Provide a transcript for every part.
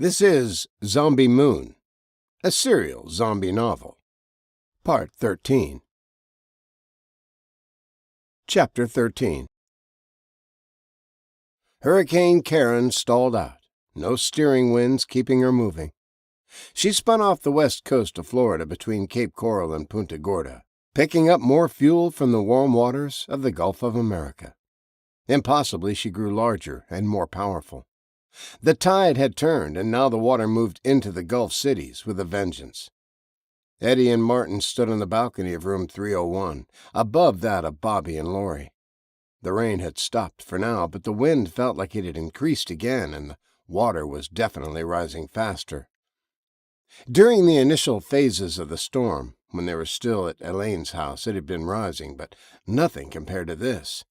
This is Zombie Moon, a serial zombie novel. Part 13. Chapter 13. Hurricane Karen stalled out, no steering winds keeping her moving. She spun off the west coast of Florida between Cape Coral and Punta Gorda, picking up more fuel from the warm waters of the Gulf of America. Impossibly, she grew larger and more powerful. The tide had turned, and now the water moved into the Gulf cities with a vengeance. Eddie and Martin stood on the balcony of room 301, above that of Bobby and Lori. The rain had stopped for now, but the wind felt like it had increased again, and the water was definitely rising faster. During the initial phases of the storm, when they were still at Elaine's house, it had been rising, but nothing compared to this.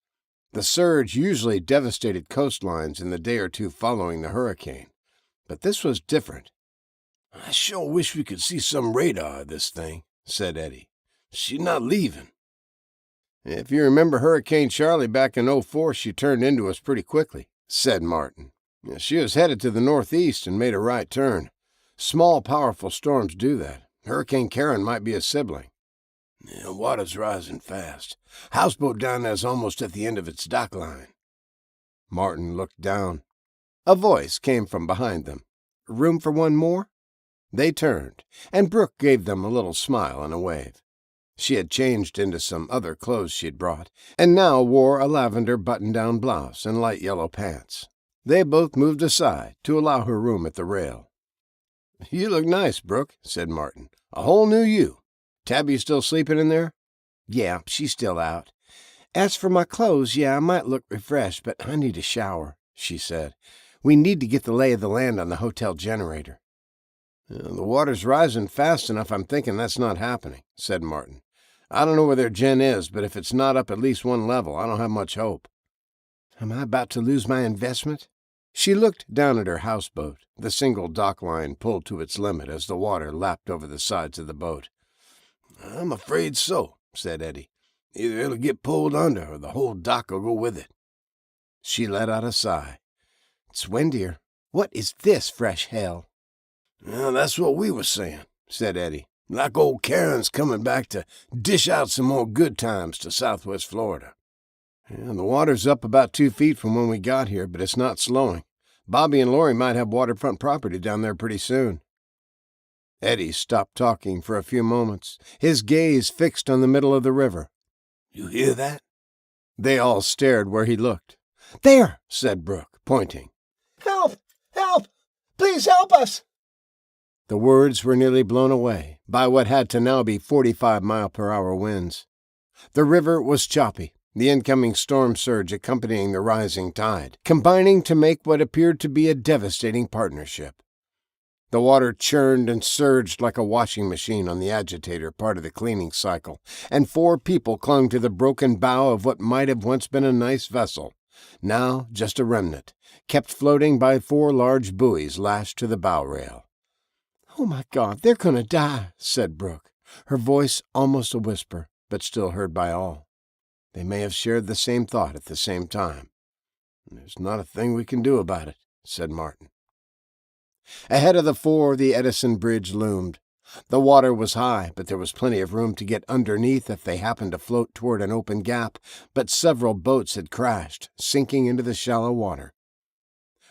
The surge usually devastated coastlines in the day or two following the hurricane, but this was different. "I sure wish we could see some radar of this thing," said Eddie. "She's not leaving." "If you remember Hurricane Charlie back in '04, she turned into us pretty quickly," said Martin. "She was headed to the northeast and made a right turn. Small, powerful storms do that. Hurricane Karen might be a sibling." "The water's rising fast. Houseboat down there's almost at the end of its dock line." Martin looked down. A voice came from behind them. "Room for one more?" They turned, and Brooke gave them a little smile and a wave. She had changed into some other clothes she had brought, and now wore a lavender button-down blouse and light yellow pants. They both moved aside to allow her room at the rail. "You look nice, Brooke," said Martin. "A whole new you. Tabby still sleeping in there?" "Yeah, she's still out. As for my clothes, yeah, I might look refreshed, but I need a shower," she said. "We need to get the lay of the land on the hotel generator." "The water's rising fast enough, I'm thinking that's not happening," said Martin. "I don't know where their gen is, but if it's not up at least one level, I don't have much hope." "Am I about to lose my investment?" She looked down at her houseboat, the single dock line pulled to its limit as the water lapped over the sides of the boat. "I'm afraid so," said Eddie. "Either it'll get pulled under or the whole dock will go with it." She let out a sigh. "It's windier. What is this fresh hell?" "Well, that's what we were saying," said Eddie. "Like old Karen's coming back to dish out some more good times to Southwest Florida." "The water's up about 2 feet from when we got here, but it's not slowing. Bobby and Lori might have waterfront property down there pretty soon." Eddie stopped talking for a few moments, his gaze fixed on the middle of the river. "You hear that?" They all stared where he looked. "There," said Brooke, pointing. "Help! Help! Please help us!" The words were nearly blown away by what had to now be 45-mile-per-hour winds. The river was choppy, the incoming storm surge accompanying the rising tide, combining to make what appeared to be a devastating partnership. The water churned and surged like a washing machine on the agitator part of the cleaning cycle, and 4 people clung to the broken bow of what might have once been a nice vessel, now just a remnant, kept floating by 4 large buoys lashed to the bow rail. "Oh, my God, they're going to die," said Brooke, her voice almost a whisper, but still heard by all. They may have shared the same thought at the same time. "There's not a thing we can do about it," said Martin. Ahead of the 4, the Edison Bridge loomed. The water was high, but there was plenty of room to get underneath if they happened to float toward an open gap, but several boats had crashed, sinking into the shallow water.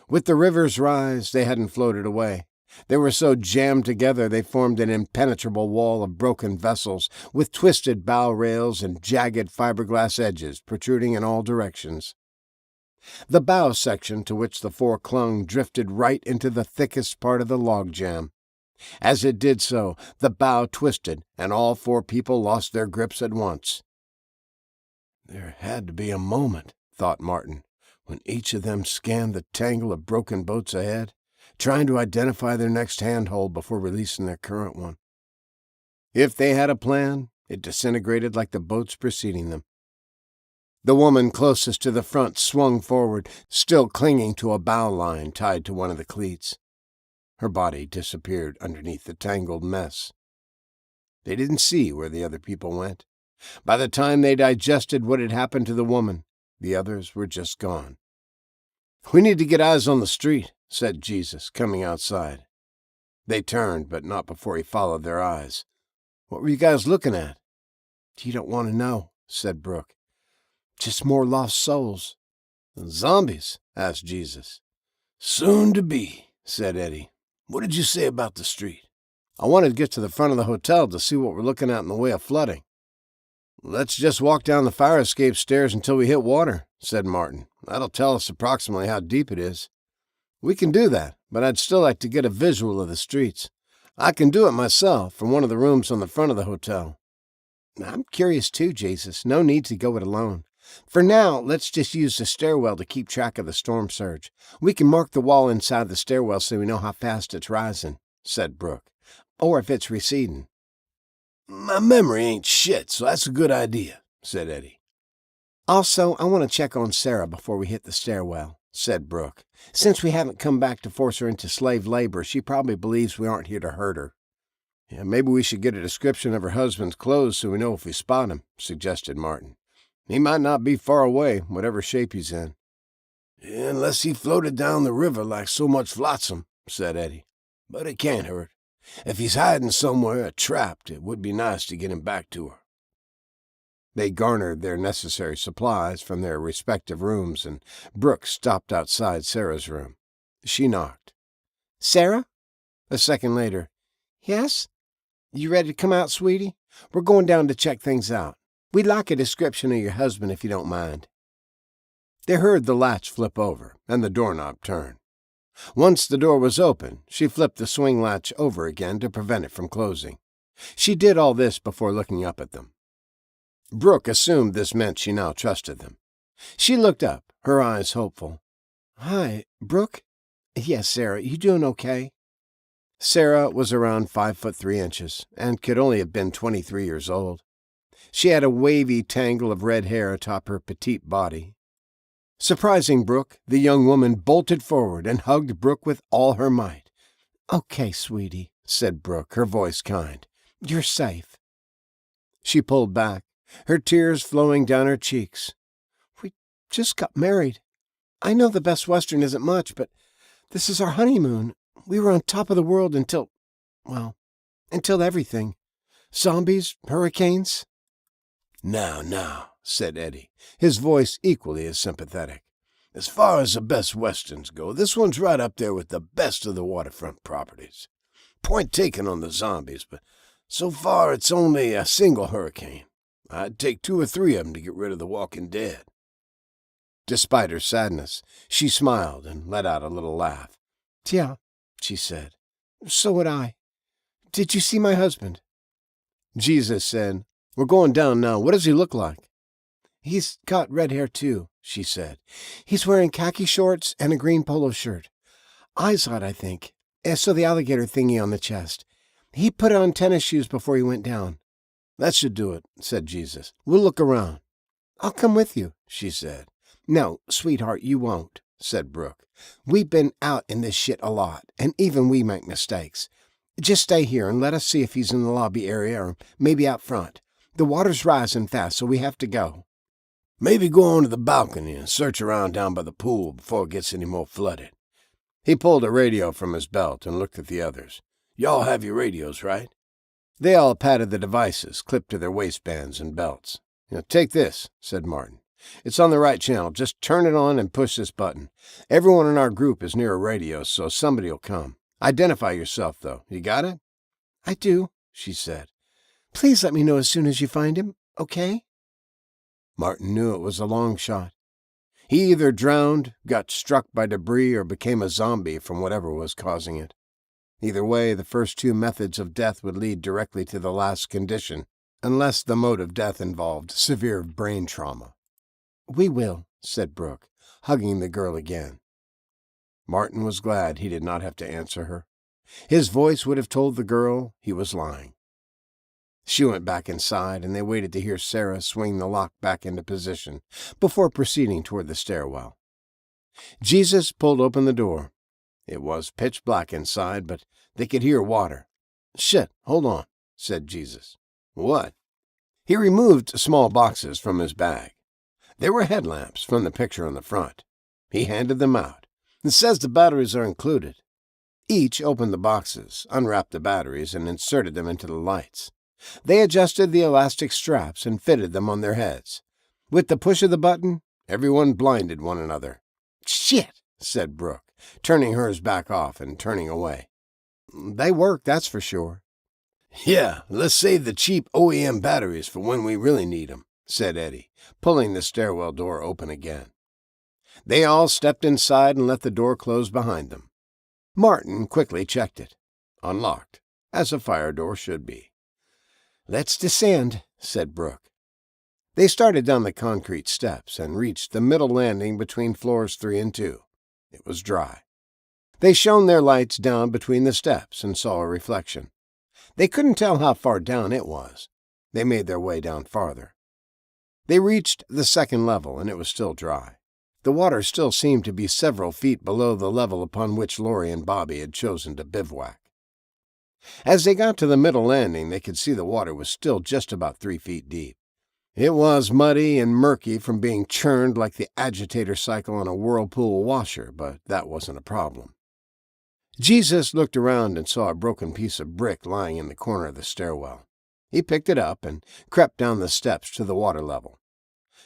With the river's rise, they hadn't floated away. They were so jammed together they formed an impenetrable wall of broken vessels, with twisted bow rails and jagged fiberglass edges protruding in all directions. The bow section to which the 4 clung drifted right into the thickest part of the logjam. As it did so, the bow twisted, and all 4 people lost their grips at once. There had to be a moment, thought Martin, when each of them scanned the tangle of broken boats ahead, trying to identify their next handhold before releasing their current one. If they had a plan, it disintegrated like the boats preceding them. The woman closest to the front swung forward, still clinging to a bow line tied to one of the cleats. Her body disappeared underneath the tangled mess. They didn't see where the other people went. By the time they digested what had happened to the woman, the others were just gone. "We need to get eyes on the street," said Jesus, coming outside. They turned, but not before he followed their eyes. "What were you guys looking at?" "You don't want to know," said Brooke. "Just more lost souls." "Zombies?" asked Jesus. "Soon to be," said Eddie. "What did you say about the street?" "I wanted to get to the front of the hotel to see what we're looking at in the way of flooding." "Let's just walk down the fire escape stairs until we hit water," said Martin. "That'll tell us approximately how deep it is." "We can do that, but I'd still like to get a visual of the streets. I can do it myself from one of the rooms on the front of the hotel." "I'm curious too, Jesus. No need to go it alone. For now, let's just use the stairwell to keep track of the storm surge. We can mark the wall inside the stairwell so we know how fast it's rising," said Brooke. "Or if it's receding." "My memory ain't shit, so that's a good idea," said Eddie. "Also, I want to check on Sarah before we hit the stairwell," said Brooke. "Since we haven't come back to force her into slave labor, she probably believes we aren't here to hurt her." "Yeah, maybe we should get a description of her husband's clothes so we know if we spot him," suggested Martin. "He might not be far away, whatever shape he's in." "Yeah, unless he floated down the river like so much flotsam," said Eddie. "But it can't hurt. If he's hiding somewhere trapped, it would be nice to get him back to her." They garnered their necessary supplies from their respective rooms, and Brooke stopped outside Sarah's room. She knocked. "Sarah?" A second later. "Yes? You ready to come out, sweetie? We're going down to check things out. We'd like a description of your husband if you don't mind." They heard the latch flip over and the doorknob turn. Once the door was open, she flipped the swing latch over again to prevent it from closing. She did all this before looking up at them. Brooke assumed this meant she now trusted them. She looked up, her eyes hopeful. "Hi, Brooke?" "Yes, Sarah, you doing okay?" Sarah was around 5'3" and could only have been 23 years old. She had a wavy tangle of red hair atop her petite body. Surprising Brooke, the young woman bolted forward and hugged Brooke with all her might. "Okay, sweetie," said Brooke, her voice kind. "You're safe." She pulled back, her tears flowing down her cheeks. "We just got married. I know the Best Western isn't much, but this is our honeymoon. We were on top of the world until everything. Zombies, hurricanes." Now, said Eddie, his voice equally as sympathetic. "As far as the Best Westerns go, this one's right up there with the best of the waterfront properties. Point taken on the zombies, but so far it's only a single hurricane. I'd take 2 or 3 of them to get rid of the walking dead." Despite her sadness, she smiled and let out a little laugh. "Yeah," she said. "So would I. Did you see my husband?" Jesus said, "We're going down now. What does he look like?" "He's got red hair, too," she said. "He's wearing khaki shorts and a green polo shirt. Eyes hot, I think. And so the alligator thingy on the chest. He put on tennis shoes before he went down." "That should do it," said Jesus. "We'll look around." "I'll come with you," she said. "No, sweetheart, you won't," said Brooke. "We've been out in this shit a lot, and even we make mistakes. Just stay here and let us see if he's in the lobby area or maybe out front. The water's rising fast, so we have to go." "Maybe go on to the balcony and search around down by the pool before it gets any more flooded." He pulled a radio from his belt and looked at the others. "Y'all have your radios, right?" They all patted the devices, clipped to their waistbands and belts. "Take this," said Martin. "It's on the right channel. Just turn it on and push this button. Everyone in our group is near a radio, so somebody will come. Identify yourself, though. You got it?" "I do," she said. "Please let me know as soon as you find him, okay?" Martin knew it was a long shot. He either drowned, got struck by debris, or became a zombie from whatever was causing it. Either way, the first 2 methods of death would lead directly to the last condition, unless the mode of death involved severe brain trauma. "We will," said Brooke, hugging the girl again. Martin was glad he did not have to answer her. His voice would have told the girl he was lying. She went back inside, and they waited to hear Sarah swing the lock back into position before proceeding toward the stairwell. Jesus pulled open the door. It was pitch black inside, but they could hear water. "Shit, hold on," said Jesus. "What?" He removed small boxes from his bag. They were headlamps from the picture on the front. He handed them out. It says the batteries are included." Each opened the boxes, unwrapped the batteries, and inserted them into the lights. They adjusted the elastic straps and fitted them on their heads. With the push of the button, everyone blinded one another. "Shit," said Brooke, turning hers back off and turning away. "They work, that's for sure." "Yeah, let's save the cheap OEM batteries for when we really need them," said Eddie, pulling the stairwell door open again. They all stepped inside and let the door close behind them. Martin quickly checked it. Unlocked, as a fire door should be. "Let's descend," said Brooke. They started down the concrete steps and reached the middle landing between floors 3 and 2. It was dry. They shone their lights down between the steps and saw a reflection. They couldn't tell how far down it was. They made their way down farther. They reached the second level, and it was still dry. The water still seemed to be several feet below the level upon which Laurie and Bobby had chosen to bivouac. As they got to the middle landing, they could see the water was still just about 3 feet deep. It was muddy and murky from being churned like the agitator cycle on a whirlpool washer, but that wasn't a problem. Jesus looked around and saw a broken piece of brick lying in the corner of the stairwell. He picked it up and crept down the steps to the water level.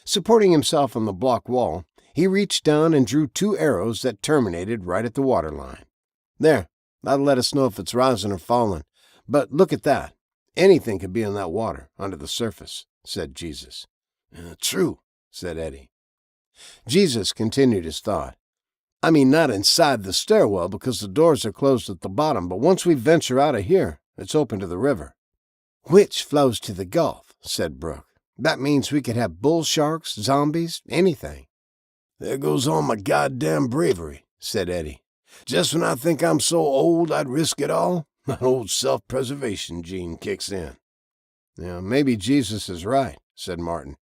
Supporting himself on the block wall, he reached down and drew 2 arrows that terminated right at the water line. "There, that'll let us know if it's rising or falling. But look at that. Anything could be in that water, under the surface," said Jesus. "True," said Eddie. Jesus continued his thought. "I mean, not inside the stairwell because the doors are closed at the bottom, but once we venture out of here, it's open to the river." "Which flows to the Gulf," said Brooke. "That means we could have bull sharks, zombies, anything." "There goes all my goddamn bravery," said Eddie. "Just when I think I'm so old I'd risk it all, my old self-preservation gene kicks in." "Yeah, maybe Jesus is right," said Martin.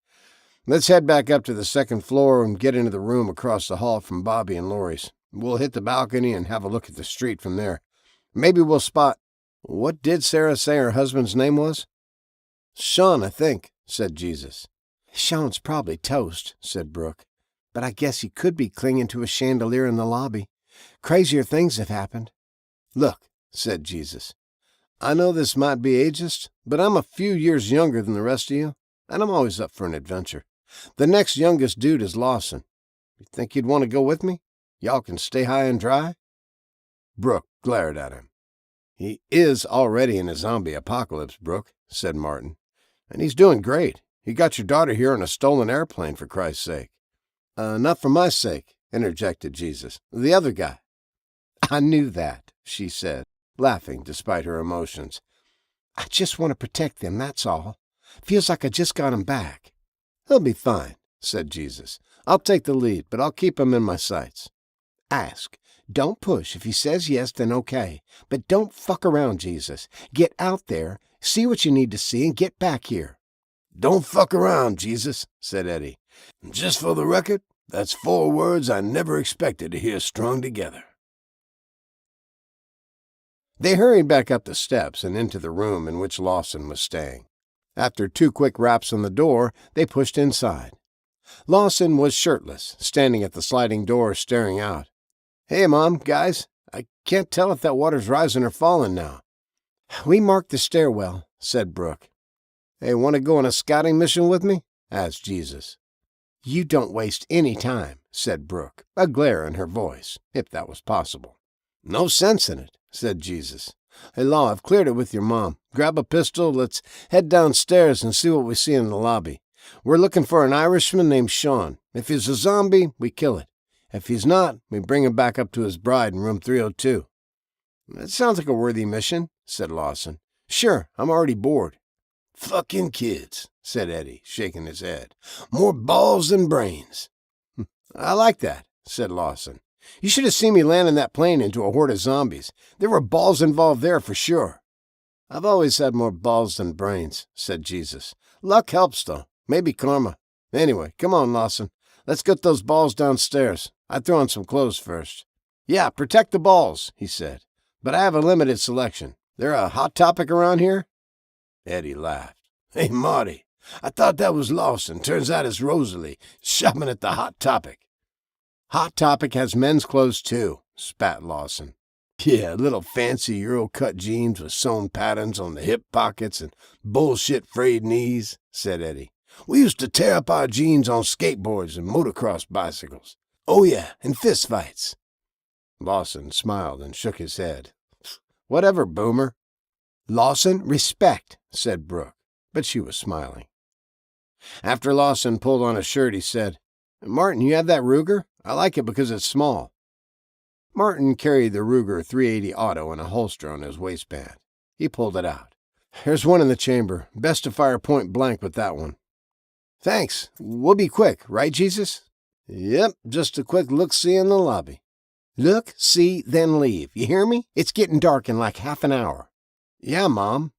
"Let's head back up to the second floor and get into the room across the hall from Bobby and Laurie's. We'll hit the balcony and have a look at the street from there. Maybe we'll spot—" "What did Sarah say her husband's name was?" "Sean, I think," said Jesus. "Sean's probably toast," said Brooke. "But I guess he could be clinging to a chandelier in the lobby. Crazier things have happened." "Look," said Jesus. "I know this might be ageist, but I'm a few years younger than the rest of you, and I'm always up for an adventure. The next youngest dude is Lawson. You think you'd want to go with me? Y'all can stay high and dry?" Brooke glared at him. "He is already in a zombie apocalypse, Brooke," said Martin. "And he's doing great. He got your daughter here on a stolen airplane, for Christ's sake." Not for my sake," interjected Jesus. "The other guy." "I knew that," she said, laughing despite her emotions. "I just want to protect them, that's all. Feels like I just got him back." "He'll be fine," said Jesus. "I'll take the lead, but I'll keep him in my sights." "Ask. Don't push. If he says yes, then okay. But don't fuck around, Jesus. Get out there, see what you need to see, and get back here." "Don't fuck around, Jesus," said Eddie. "Just for the record, that's 4 words I never expected to hear strung together." They hurried back up the steps and into the room in which Lawson was staying. After 2 quick raps on the door, they pushed inside. Lawson was shirtless, standing at the sliding door staring out. "Hey, Mom, guys, I can't tell if that water's rising or falling now." "We marked the stairwell," said Brooke. "Hey, want to go on a scouting mission with me?" asked Jesus. "You don't waste any time," said Brooke, a glare in her voice, if that was possible. "No sense in it," said Jesus. "Hey, Law, I've cleared it with your mom. Grab a pistol, let's head downstairs and see what we see in the lobby. We're looking for an Irishman named Sean. If he's a zombie, we kill it. If he's not, we bring him back up to his bride in room 302. "That sounds like a worthy mission," said Lawson. "Sure, I'm already bored." "Fucking kids," said Eddie, shaking his head. "More balls than brains." "I like that," said Lawson. "You should have seen me landing that plane into a horde of zombies. There were balls involved there for sure." "I've always had more balls than brains," said Jesus. "Luck helps, though. Maybe karma. Anyway, come on, Lawson. Let's get those balls downstairs. I'd throw on some clothes first." "Yeah, protect the balls," he said. "But I have a limited selection. They're a hot topic around here?" Eddie laughed. "Hey, Marty, I thought that was Lawson. Turns out it's Rosalie, shopping at the Hot Topic." Hot Topic has men's clothes too, spat Lawson. Yeah, little fancy Euro-cut jeans with sewn patterns on the hip pockets and bullshit frayed knees, said Eddie. We used to tear up our jeans on skateboards and motocross bicycles. Oh yeah, and fistfights. Lawson smiled and shook his head. Whatever, boomer. Lawson, respect, said Brooke, but she was smiling. After Lawson pulled on a shirt, he said, Martin, you have that Ruger? I like it because it's small. Martin carried the Ruger 380 Auto in a holster on his waistband. He pulled it out. There's one in the chamber. Best to fire point blank with that one. Thanks. We'll be quick, right, Jesus? Yep, just a quick look-see in the lobby. Look, see, then leave. You hear me? It's getting dark in like half an hour. Yeah, Mom.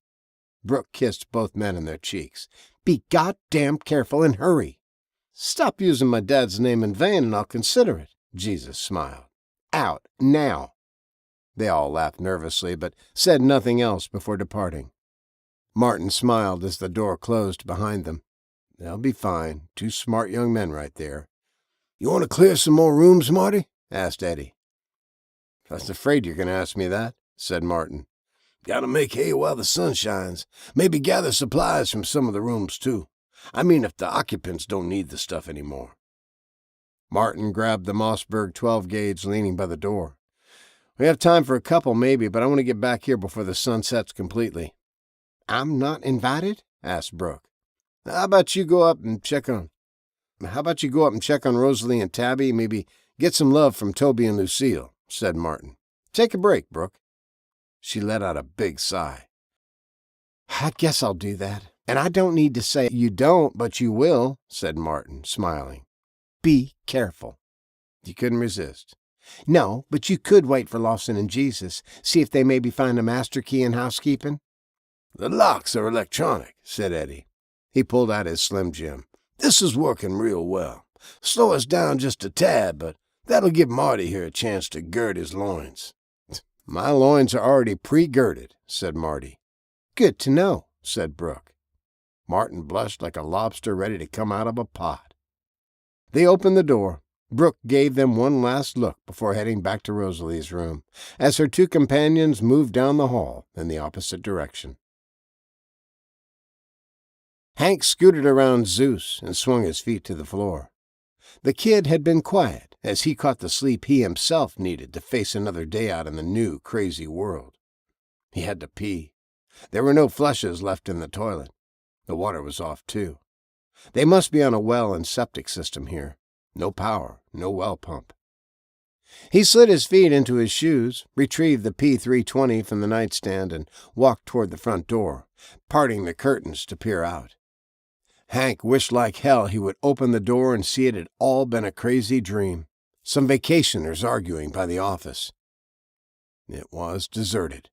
Brooke kissed both men in their cheeks. Be goddamn careful and hurry. Stop using my dad's name in vain and I'll consider it. Jesus smiled. Out, now. They all laughed nervously, but said nothing else before departing. Martin smiled as the door closed behind them. They'll be fine. 2 smart young men right there. You want to clear some more rooms, Marty? Asked Eddie. I was afraid you're going to ask me that, said Martin. Gotta make hay while the sun shines. Maybe gather supplies from some of the rooms, too. I mean, if the occupants don't need the stuff anymore. Martin grabbed the Mossberg 12-gauge leaning by the door. We have time for a couple, maybe, but I want to get back here before the sun sets completely. I'm not invited? Asked Brooke. How about you go up and check on Rosalie and Tabby, maybe get some love from Toby and Lucille, said Martin. Take a break, Brooke. She let out a big sigh. I guess I'll do that. And I don't need to say you don't, but you will, said Martin, smiling. Be careful. You couldn't resist. No, but you could wait for Lawson and Jesus, see if they maybe find a master key in housekeeping. The locks are electronic, said Eddie. He pulled out his Slim Jim. This is working real well. Slow us down just a tad, but that'll give Marty here a chance to gird his loins. My loins are already pre-girded, said Marty. Good to know, said Brooke. Martin blushed like a lobster ready to come out of a pot. They opened the door. Brooke gave them one last look before heading back to Rosalie's room, as her 2 companions moved down the hall in the opposite direction. Hank scooted around Zeus and swung his feet to the floor. The kid had been quiet as he caught the sleep he himself needed to face another day out in the new, crazy world. He had to pee. There were no flushes left in the toilet. The water was off, too. They must be on a well and septic system here. No power, no well pump. He slid his feet into his shoes, retrieved the P320 from the nightstand, and walked toward the front door, parting the curtains to peer out. Hank wished like hell he would open the door and see it had all been a crazy dream. Some vacationers arguing by the office. It was deserted.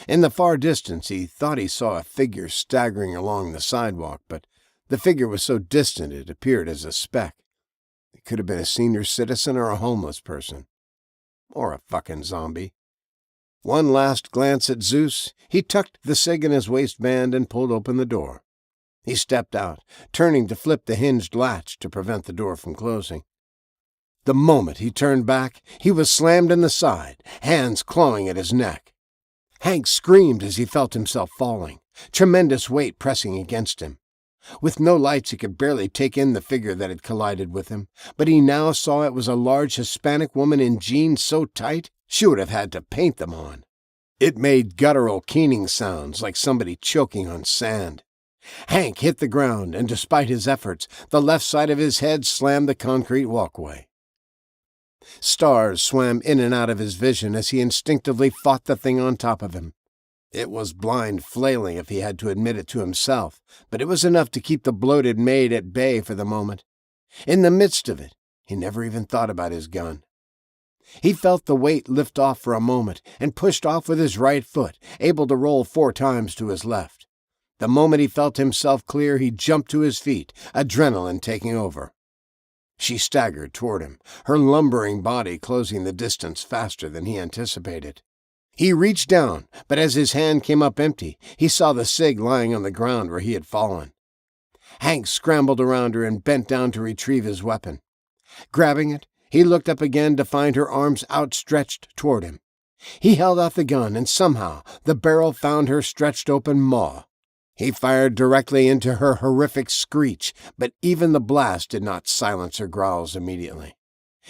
In the far distance he thought he saw a figure staggering along the sidewalk, but the figure was so distant it appeared as a speck. It could have been a senior citizen or a homeless person. Or a fucking zombie. One last glance at Zeus, he tucked the cig in his waistband and pulled open the door. He stepped out, turning to flip the hinged latch to prevent the door from closing. The moment he turned back, he was slammed in the side, hands clawing at his neck. Hank screamed as he felt himself falling, tremendous weight pressing against him. With no lights he could barely take in the figure that had collided with him, but he now saw it was a large Hispanic woman in jeans so tight she would have had to paint them on. It made guttural keening sounds like somebody choking on sand. Hank hit the ground, and despite his efforts, the left side of his head slammed the concrete walkway. Stars swam in and out of his vision as he instinctively fought the thing on top of him. It was blind flailing if he had to admit it to himself, but it was enough to keep the bloated maid at bay for the moment. In the midst of it, he never even thought about his gun. He felt the weight lift off for a moment and pushed off with his right foot, able to roll 4 times to his left. The moment he felt himself clear, he jumped to his feet, adrenaline taking over. She staggered toward him, her lumbering body closing the distance faster than he anticipated. He reached down, but as his hand came up empty, he saw the cig lying on the ground where he had fallen. Hank scrambled around her and bent down to retrieve his weapon. Grabbing it, He looked up again to find her arms outstretched toward him. He held out the gun, and somehow the barrel found her stretched open maw. He fired directly into her horrific screech, but even the blast did not silence her growls immediately.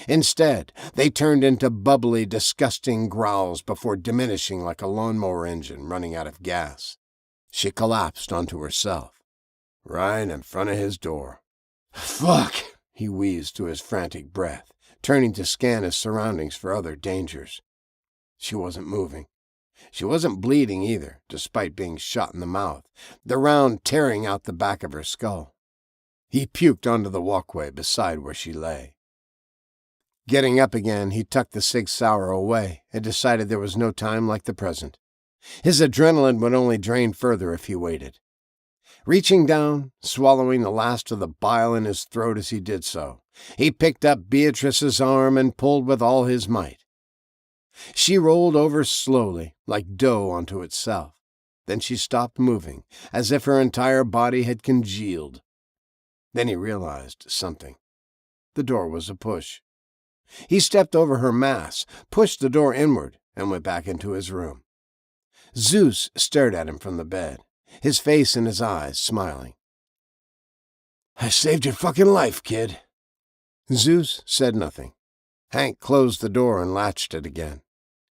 Instead, they turned into bubbly, disgusting growls before diminishing like a lawnmower engine running out of gas. She collapsed onto herself, right in front of his door. "Fuck!" he wheezed to his frantic breath, turning to scan his surroundings for other dangers. She wasn't moving. She wasn't bleeding either, despite being shot in the mouth, the round tearing out the back of her skull. He puked onto the walkway beside where she lay. Getting up again, he tucked the Sig Sauer away and decided there was no time like the present. His adrenaline would only drain further if he waited. Reaching down, swallowing the last of the bile in his throat as he did so, he picked up Beatrice's arm and pulled with all his might. She rolled over slowly, like dough onto itself. Then she stopped moving, as if her entire body had congealed. Then he realized something. The door was a push. He stepped over her mass, pushed the door inward, and went back into his room. Zeus stared at him from the bed, his face and his eyes smiling. "I saved your fucking life, kid." Zeus said nothing. Hank closed the door and latched it again.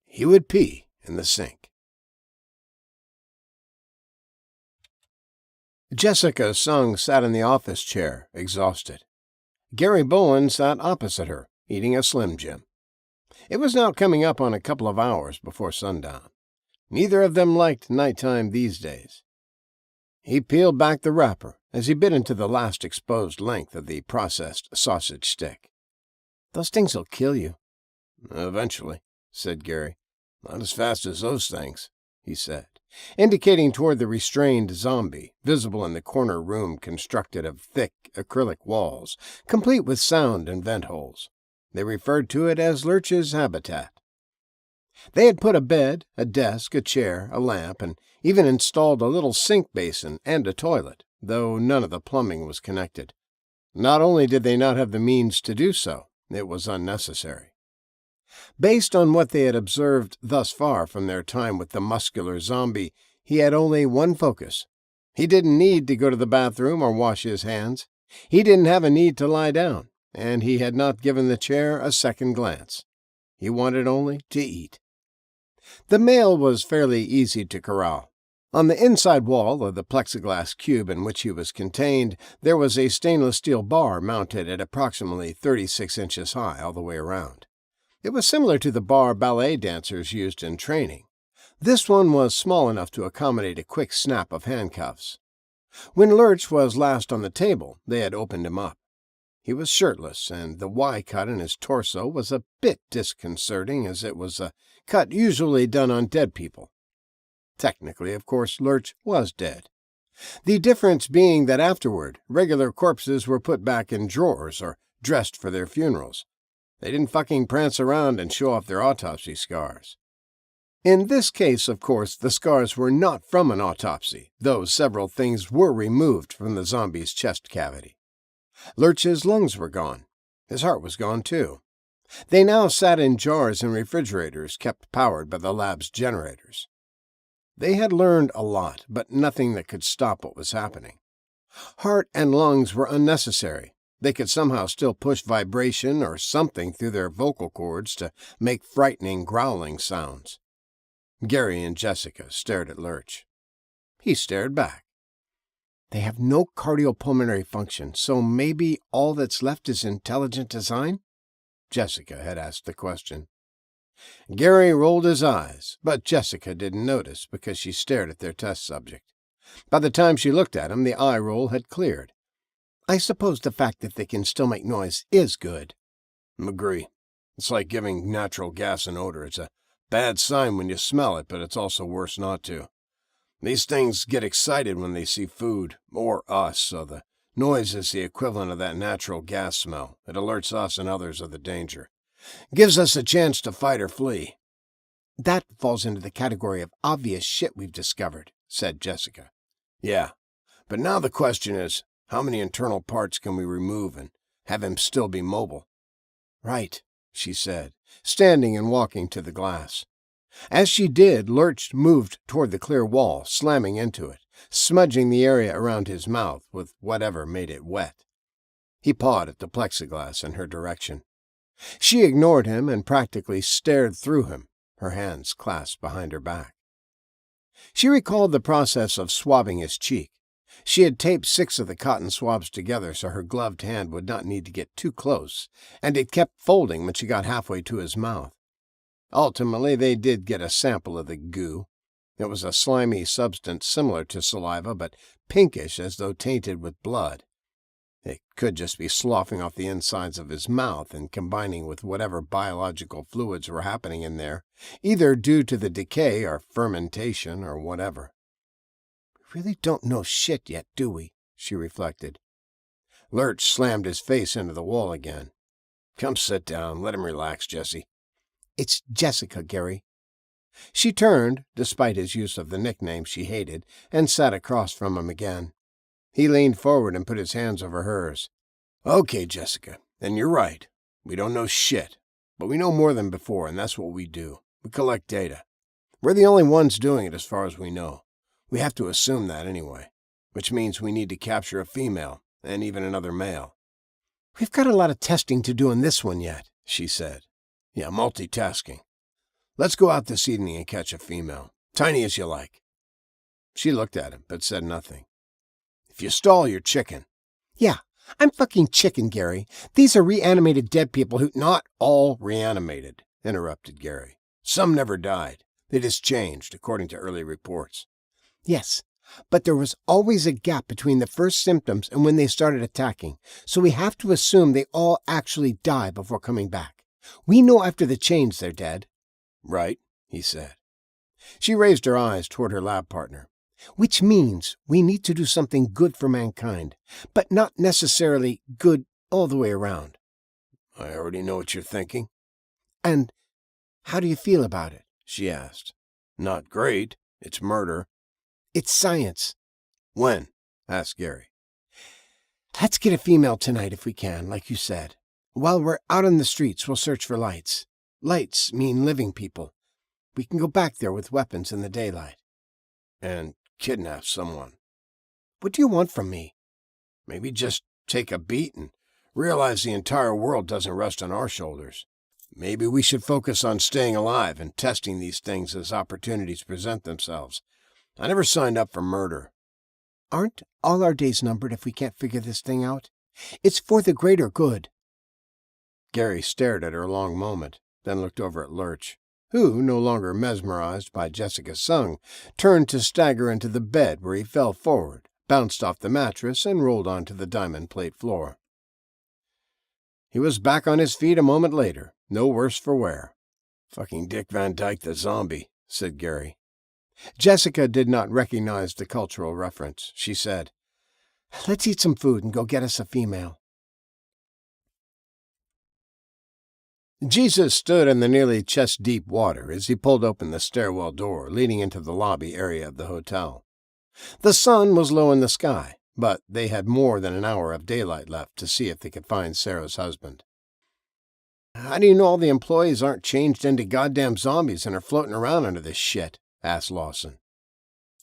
He would pee in the sink. Jessica Sung sat in the office chair, exhausted. Gary Bolen sat opposite her, eating a Slim Jim. It was now coming up on a couple of hours before sundown. Neither of them liked nighttime these days. He peeled back the wrapper as he bit into the last exposed length of the processed sausage stick. "Those things will kill you." "Eventually," said Gary. "Not as fast as those things," he said, indicating toward the restrained zombie, visible in the corner room constructed of thick acrylic walls, complete with sound and vent holes. They referred to it as Lurch's habitat. They had put a bed, a desk, a chair, a lamp, and even installed a little sink basin and a toilet, though none of the plumbing was connected. Not only did they not have the means to do so, it was unnecessary. Based on what they had observed thus far from their time with the muscular zombie, he had only one focus. He didn't need to go to the bathroom or wash his hands. He didn't have a need to lie down, and he had not given the chair a second glance. He wanted only to eat. The mail was fairly easy to corral. On the inside wall of the plexiglass cube in which he was contained, there was a stainless steel bar mounted at approximately 36 inches high all the way around. It was similar to the bar ballet dancers used in training. This one was small enough to accommodate a quick snap of handcuffs. When Lurch was last on the table, they had opened him up. He was shirtless, and the Y cut in his torso was a bit disconcerting, as it was a cut usually done on dead people. Technically, of course, Lurch was dead. The difference being that afterward, regular corpses were put back in drawers or dressed for their funerals. They didn't fucking prance around and show off their autopsy scars. In this case, of course, the scars were not from an autopsy, though several things were removed from the zombie's chest cavity. Lurch's lungs were gone. His heart was gone, too. They now sat in jars in refrigerators kept powered by the lab's generators. They had learned a lot, but nothing that could stop what was happening. Heart and lungs were unnecessary. They could somehow still push vibration or something through their vocal cords to make frightening growling sounds. Gary and Jessica stared at Lurch. He stared back. "They have no cardiopulmonary function, so maybe all that's left is intelligent design?" Jessica had asked the question. Gary rolled his eyes, but Jessica didn't notice because she stared at their test subject. By the time she looked at him, the eye roll had cleared. "I suppose the fact that they can still make noise is good." "Agree. It's like giving natural gas an odor. It's a bad sign when you smell it, but it's also worse not to. These things get excited when they see food, or us, so the noise is the equivalent of that natural gas smell. It alerts us and others of the danger. Gives us a chance to fight or flee." "That falls into the category of obvious shit we've discovered," said Jessica. "Yeah, but now the question is, how many internal parts can we remove and have him still be mobile?" Right, she said, standing and walking to the glass. As she did, Lurch moved toward the clear wall, slamming into it, smudging the area around his mouth with whatever made it wet. He pawed at the plexiglass in her direction. She ignored him and practically stared through him, her hands clasped behind her back. She recalled the process of swabbing his cheek. She had taped 6 of the cotton swabs together so her gloved hand would not need to get too close, and it kept folding when she got halfway to his mouth. Ultimately, they did get a sample of the goo. It was a slimy substance similar to saliva, but pinkish as though tainted with blood. It could just be sloughing off the insides of his mouth and combining with whatever biological fluids were happening in there, either due to the decay or fermentation or whatever. We really don't know shit yet, do we? She reflected. Lurch slammed his face into the wall again. Come sit down. Let him relax, Jessie. It's Jessica, Gary. She turned, despite his use of the nickname she hated, and sat across from him again. He leaned forward and put his hands over hers. Okay, Jessica, and you're right. We don't know shit, but we know more than before, and that's what we do. We collect data. We're the only ones doing it as far as we know. We have to assume that anyway, which means we need to capture a female, and even another male. We've got a lot of testing to do on this one yet, she said. Yeah, multitasking. Let's go out this evening and catch a female, tiny as you like. She looked at him, but said nothing. If you stall, you're chicken. Yeah, I'm fucking chicken, Gary. These are reanimated dead people who— Not all reanimated, interrupted Gary. Some never died. They just changed, according to early reports. Yes, but there was always a gap between the first symptoms and when they started attacking, so we have to assume they all actually die before coming back. We know after the change they're dead. Right, he said. She raised her eyes toward her lab partner. Which means we need to do something good for mankind, but not necessarily good all the way around. I already know what you're thinking. And how do you feel about it? She asked. Not great. It's murder. It's science. When? Asked Gary. Let's get a female tonight if we can, like you said. While we're out on the streets, we'll search for lights. Lights mean living people. We can go back there with weapons in the daylight. And kidnap someone. What do you want from me? Maybe just take a beat and realize the entire world doesn't rest on our shoulders. Maybe we should focus on staying alive and testing these things as opportunities present themselves. I never signed up for murder. Aren't all our days numbered if we can't figure this thing out? It's for the greater good. Gary stared at her a long moment, then looked over at Lurch, who, no longer mesmerized by Jessica's song, turned to stagger into the bed where he fell forward, bounced off the mattress, and rolled onto the diamond plate floor. He was back on his feet a moment later, no worse for wear. Fucking Dick Van Dyke the zombie, said Gary. Jessica did not recognize the cultural reference. She said, Let's eat some food and go get us a female. Jesus stood in the nearly chest-deep water as he pulled open the stairwell door leading into the lobby area of the hotel. The sun was low in the sky, but they had more than an hour of daylight left to see if they could find Sarah's husband. How do you know all the employees aren't changed into goddamn zombies and are floating around under this shit? Asked Lawson.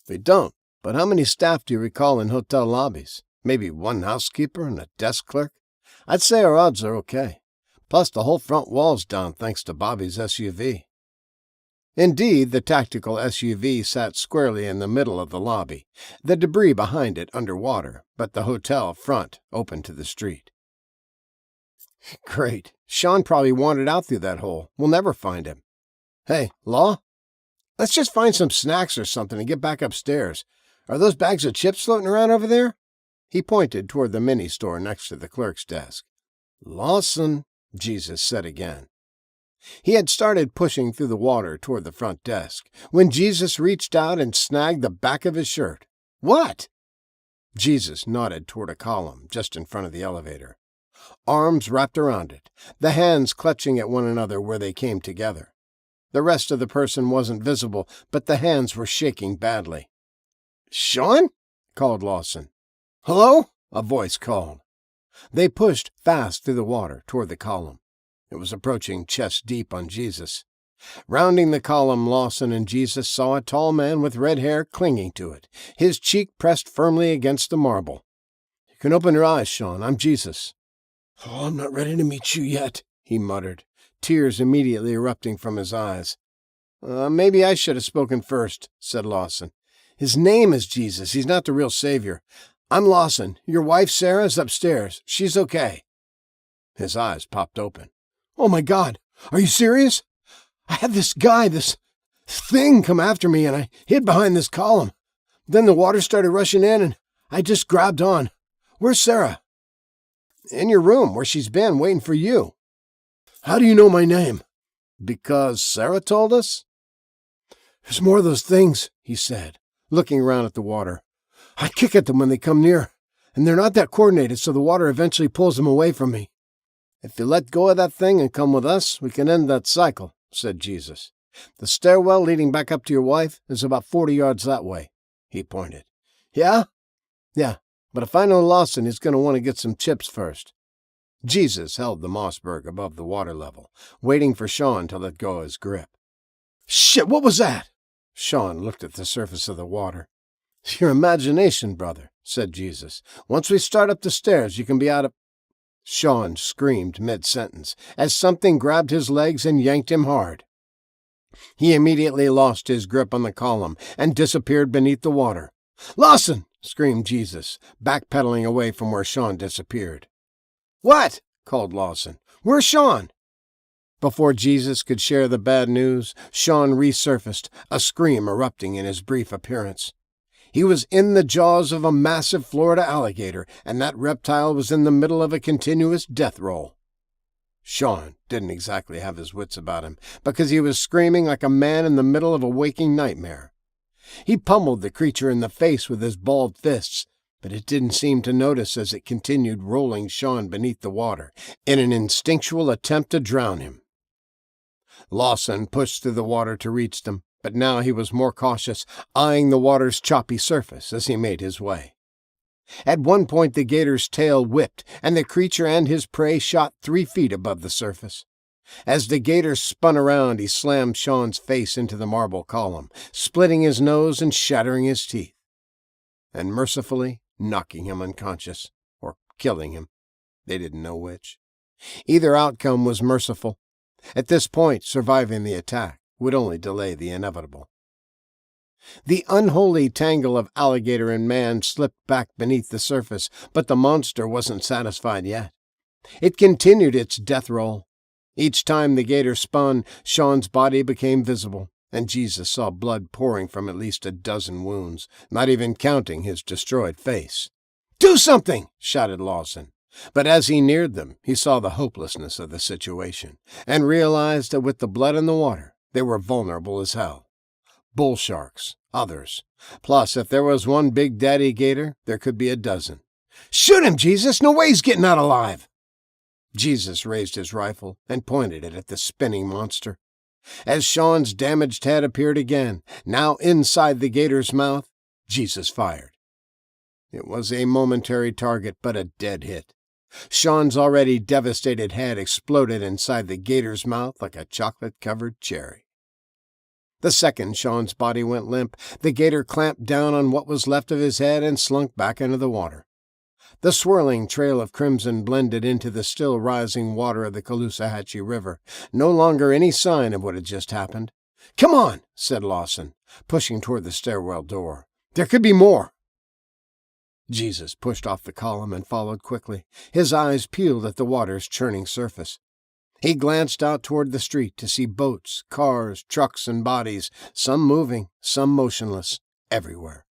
We don't, but how many staff do you recall in hotel lobbies? Maybe one housekeeper and a desk clerk? I'd say our odds are okay. Plus, the whole front wall's down thanks to Bobby's SUV. Indeed, the tactical SUV sat squarely in the middle of the lobby, the debris behind it underwater, but the hotel front open to the street. Great. Sean probably wandered out through that hole. We'll never find him. Hey, Law? Let's just find some snacks or something and get back upstairs. Are those bags of chips floating around over there? He pointed toward the mini-store next to the clerk's desk. Lawson, Jesus said again. He had started pushing through the water toward the front desk when Jesus reached out and snagged the back of his shirt. What? Jesus nodded toward a column just in front of the elevator. Arms wrapped around it, the hands clutching at one another where they came together. The rest of the person wasn't visible, but the hands were shaking badly. Sean? Called Lawson. Hello? A voice called. They pushed fast through the water toward the column. It was approaching chest deep on Jesus. Rounding the column, Lawson and Jesus saw a tall man with red hair clinging to it, his cheek pressed firmly against the marble. "You can open your eyes, Sean. I'm Jesus." "Oh, I'm not ready to meet you yet," he muttered, tears immediately erupting from his eyes. Maybe I should have spoken first," said Lawson. "His name is Jesus. He's not the real Savior. I'm Lawson. Your wife, Sarah, is upstairs. She's okay." His eyes popped open. "Oh, my God. Are you serious? I had this thing come after me, and I hid behind this column. Then the water started rushing in, and I just grabbed on. Where's Sarah?" "In your room, where she's been, waiting for you." "How do you know my name?" "Because Sarah told us." "There's more of those things," he said, looking around at the water. "I kick at them when they come near, and they're not that coordinated, so the water eventually pulls them away from me." "If you let go of that thing and come with us, we can end that cycle," said Jesus. "The stairwell leading back up to your wife is about 40 yards that way," he pointed. "Yeah? Yeah, but if I know Lawson, he's going to want to get some chips first." Jesus held the Mossberg above the water level, waiting for Sean to let go of his grip. "Shit, what was that?" Sean looked at the surface of the water. "Your imagination, brother," said Jesus. "Once we start up the stairs, you can be out of—" Sean screamed mid-sentence as something grabbed his legs and yanked him hard. He immediately lost his grip on the column and disappeared beneath the water. "Lawson!" screamed Jesus, backpedaling away from where Sean disappeared. "What?" called Lawson. "Where's Sean?" Before Jesus could share the bad news, Sean resurfaced, a scream erupting in his brief appearance. He was in the jaws of a massive Florida alligator, and that reptile was in the middle of a continuous death roll. Sean didn't exactly have his wits about him, because he was screaming like a man in the middle of a waking nightmare. He pummeled the creature in the face with his balled fists, but it didn't seem to notice as it continued rolling Sean beneath the water, in an instinctual attempt to drown him. Lawson pushed through the water to reach them, but now he was more cautious, eyeing the water's choppy surface as he made his way. At one point the gator's tail whipped, and the creature and his prey shot 3 feet above the surface. As the gator spun around, he slammed Sean's face into the marble column, splitting his nose and shattering his teeth, and mercifully knocking him unconscious, or killing him. They didn't know which. Either outcome was merciful. At this point, surviving the attack would only delay the inevitable. The unholy tangle of alligator and man slipped back beneath the surface, but the monster wasn't satisfied yet. It continued its death roll. Each time the gator spun, Sean's body became visible, and Jesus saw blood pouring from at least a dozen wounds, not even counting his destroyed face. "Do something!" shouted Lawson. But as he neared them, he saw the hopelessness of the situation, and realized that with the blood in the water, they were vulnerable as hell. Bull sharks, others. Plus, if there was one big daddy gator, there could be a dozen. "Shoot him, Jesus! No way he's getting out alive!" Jesus raised his rifle and pointed it at the spinning monster. As Sean's damaged head appeared again, now inside the gator's mouth, Jesus fired. It was a momentary target, but a dead hit. Sean's already devastated head exploded inside the gator's mouth like a chocolate-covered cherry. The second Sean's body went limp, the gator clamped down on what was left of his head and slunk back into the water. The swirling trail of crimson blended into the still rising water of the Caloosahatchee River, no longer any sign of what had just happened. "Come on," said Lawson, pushing toward the stairwell door. "There could be more." Jesus pushed off the column and followed quickly, his eyes peeled at the water's churning surface. He glanced out toward the street to see boats, cars, trucks, and bodies, some moving, some motionless, everywhere.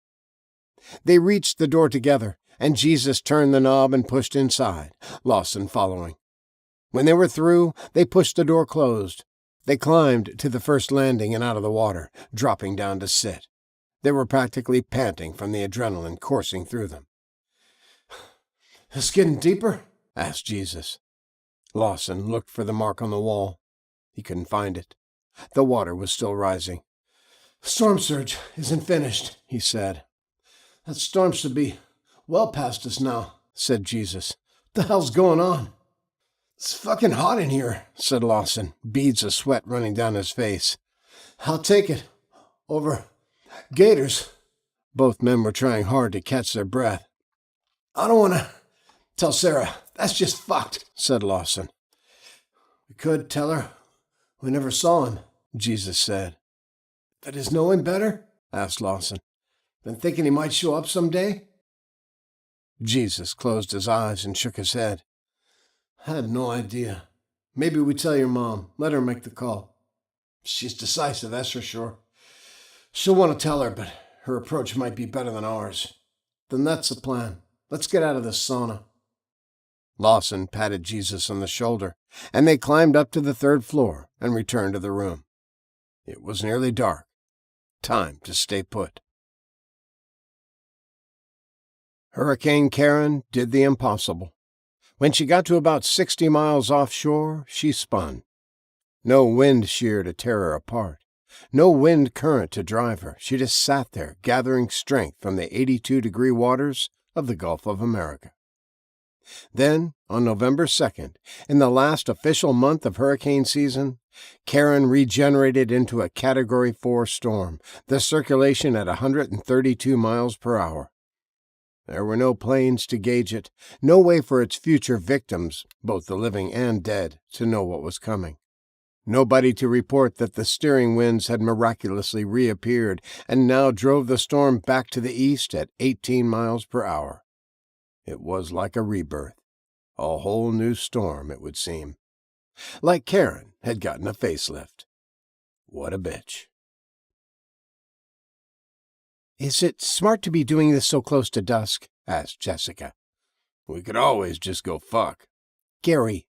They reached the door together, and Jesus turned the knob and pushed inside, Lawson following. When they were through, they pushed the door closed. They climbed to the first landing and out of the water, dropping down to sit. They were practically panting from the adrenaline coursing through them. "It's getting deeper?" asked Jesus. Lawson looked for the mark on the wall. He couldn't find it. The water was still rising. "Storm surge isn't finished," he said. "That storm should be well past us now," said Jesus. "The hell's going on?" It's fucking hot in here, said Lawson, beads of sweat running down his face. I'll take it. Over gators. Both men were trying hard to catch their breath. I don't want to tell Sarah. That's just fucked, said Lawson. We could tell her we never saw him, Jesus said. That is knowing better? Asked Lawson. Been thinking he might show up someday? Jesus closed his eyes and shook his head. I had no idea. Maybe we tell your mom. Let her make the call. She's decisive, that's for sure. She'll want to tell her, but her approach might be better than ours. Then that's the plan. Let's get out of this sauna. Lawson patted Jesus on the shoulder, and they climbed up to the 3rd floor and returned to the room. It was nearly dark. Time to stay put. Hurricane Karen did the impossible. When she got to about 60 miles offshore, she spun. No wind shear to tear her apart. No wind current to drive her. She just sat there, gathering strength from the 82-degree waters of the Gulf of America. Then, on November 2nd, in the last official month of hurricane season, Karen regenerated into a Category 4 storm, the circulation at 132 miles per hour. There were no planes to gauge it, no way for its future victims, both the living and dead, to know what was coming. Nobody to report that the steering winds had miraculously reappeared and now drove the storm back to the east at 18 miles per hour. It was like a rebirth. A whole new storm, it would seem. Like Karen had gotten a facelift. What a bitch. Is it smart to be doing this so close to dusk? Asked Jessica. We could always just go fuck. Gary.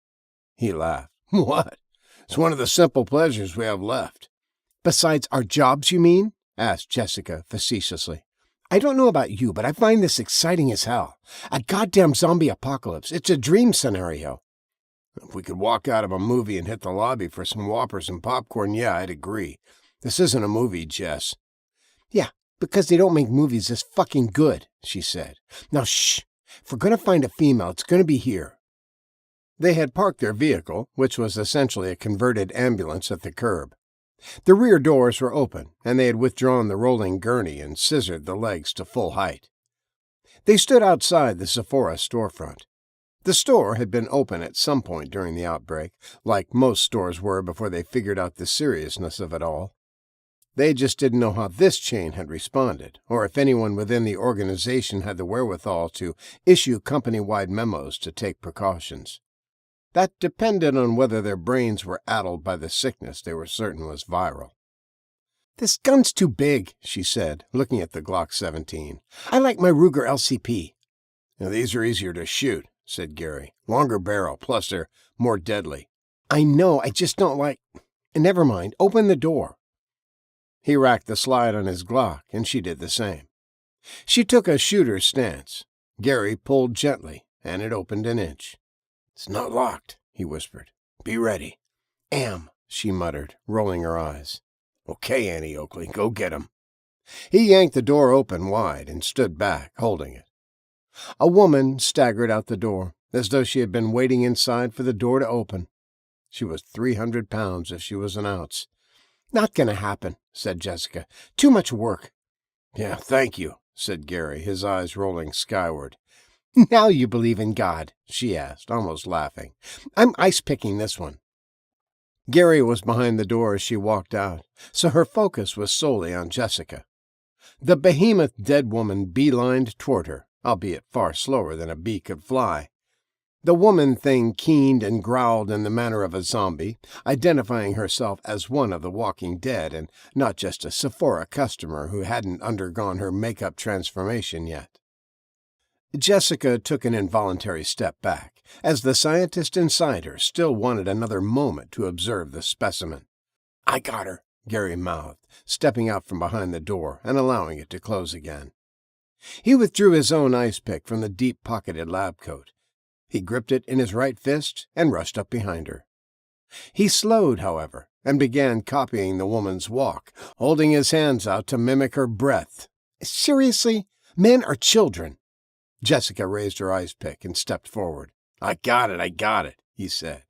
He laughed. What? It's one of the simple pleasures we have left. Besides our jobs, you mean? Asked Jessica facetiously. I don't know about you, but I find this exciting as hell. A goddamn zombie apocalypse. It's a dream scenario. If we could walk out of a movie and hit the lobby for some Whoppers and popcorn, yeah, I'd agree. This isn't a movie, Jess. Yeah, because they don't make movies as fucking good, she said. Now, shh. If we're going to find a female, it's going to be here. They had parked their vehicle, which was essentially a converted ambulance, at the curb. The rear doors were open, and they had withdrawn the rolling gurney and scissored the legs to full height. They stood outside the Sephora storefront. The store had been open at some point during the outbreak, like most stores were before they figured out the seriousness of it all. They just didn't know how this chain had responded, or if anyone within the organization had the wherewithal to issue company-wide memos to take precautions. That depended on whether their brains were addled by the sickness they were certain was viral. This gun's too big, she said, looking at the Glock 17. I like my Ruger LCP. Now, these are easier to shoot, said Gary. Longer barrel, plus they're more deadly. I know, I just don't like... Never mind, open the door. He racked the slide on his Glock, and she did the same. She took a shooter's stance. Gary pulled gently, and it opened an inch. It's not locked, he whispered. Be ready. Am, she muttered, rolling her eyes. Okay, Annie Oakley, go get him. He yanked the door open wide and stood back, holding it. A woman staggered out the door, as though she had been waiting inside for the door to open. She was 300 pounds if she was an ounce. Not gonna happen, said Jessica. Too much work. Yeah, thank you, said Gary, his eyes rolling skyward. Now you believe in God, she asked, almost laughing. I'm ice-picking this one. Gary was behind the door as she walked out, so her focus was solely on Jessica. The behemoth dead woman beelined toward her, albeit far slower than a bee could fly. The woman thing keened and growled in the manner of a zombie, identifying herself as one of the walking dead and not just a Sephora customer who hadn't undergone her makeup transformation yet. Jessica took an involuntary step back, as the scientist inside her still wanted another moment to observe the specimen. I got her, Gary mouthed, stepping out from behind the door and allowing it to close again. He withdrew his own ice pick from the deep-pocketed lab coat. He gripped it in his right fist and rushed up behind her. He slowed, however, and began copying the woman's walk, holding his hands out to mimic her breath. Seriously? Men are children. Jessica raised her ice pick and stepped forward. I got it, he said.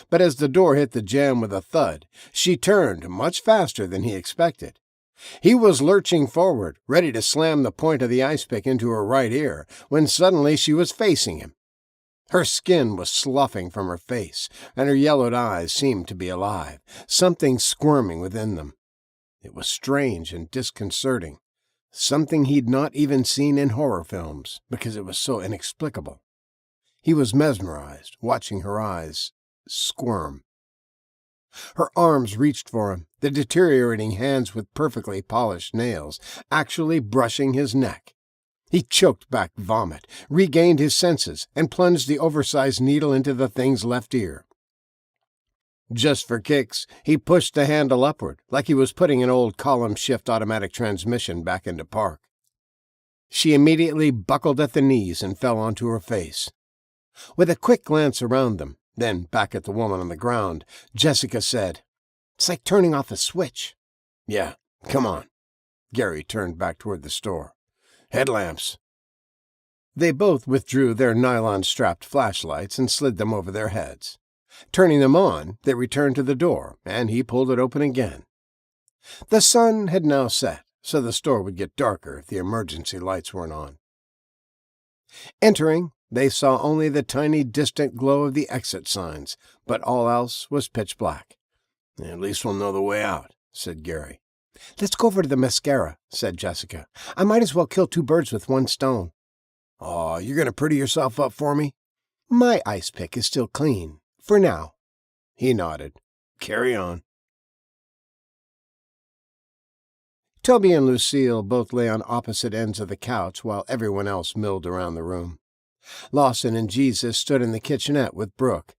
But as the door hit the jamb with a thud, she turned much faster than he expected. He was lurching forward, ready to slam the point of the ice pick into her right ear, when suddenly she was facing him. Her skin was sloughing from her face, and her yellowed eyes seemed to be alive, something squirming within them. It was strange and disconcerting, something he'd not even seen in horror films, because it was so inexplicable. He was mesmerized, watching her eyes squirm. Her arms reached for him, the deteriorating hands with perfectly polished nails, actually brushing his neck. He choked back vomit, regained his senses, and plunged the oversized needle into the thing's left ear. Just for kicks, he pushed the handle upward, like he was putting an old column-shift automatic transmission back into park. She immediately buckled at the knees and fell onto her face. With a quick glance around them, then back at the woman on the ground, Jessica said, "It's like turning off a switch." "Yeah, come on." Gary turned back toward the store. "Headlamps." They both withdrew their nylon-strapped flashlights and slid them over their heads. Turning them on, they returned to the door, and he pulled it open again. The sun had now set, so the store would get darker if the emergency lights weren't on. Entering, they saw only the tiny distant glow of the exit signs, but all else was pitch black. "At least we'll know the way out," said Gary. "Let's go over to the mascara," said Jessica. "I might as well kill two birds with one stone." "Aw, you're going to pretty yourself up for me?" "My ice pick is still clean, for now." He nodded. "Carry on." Toby and Lucille both lay on opposite ends of the couch while everyone else milled around the room. Lawson and Jesus stood in the kitchenette with Brooke.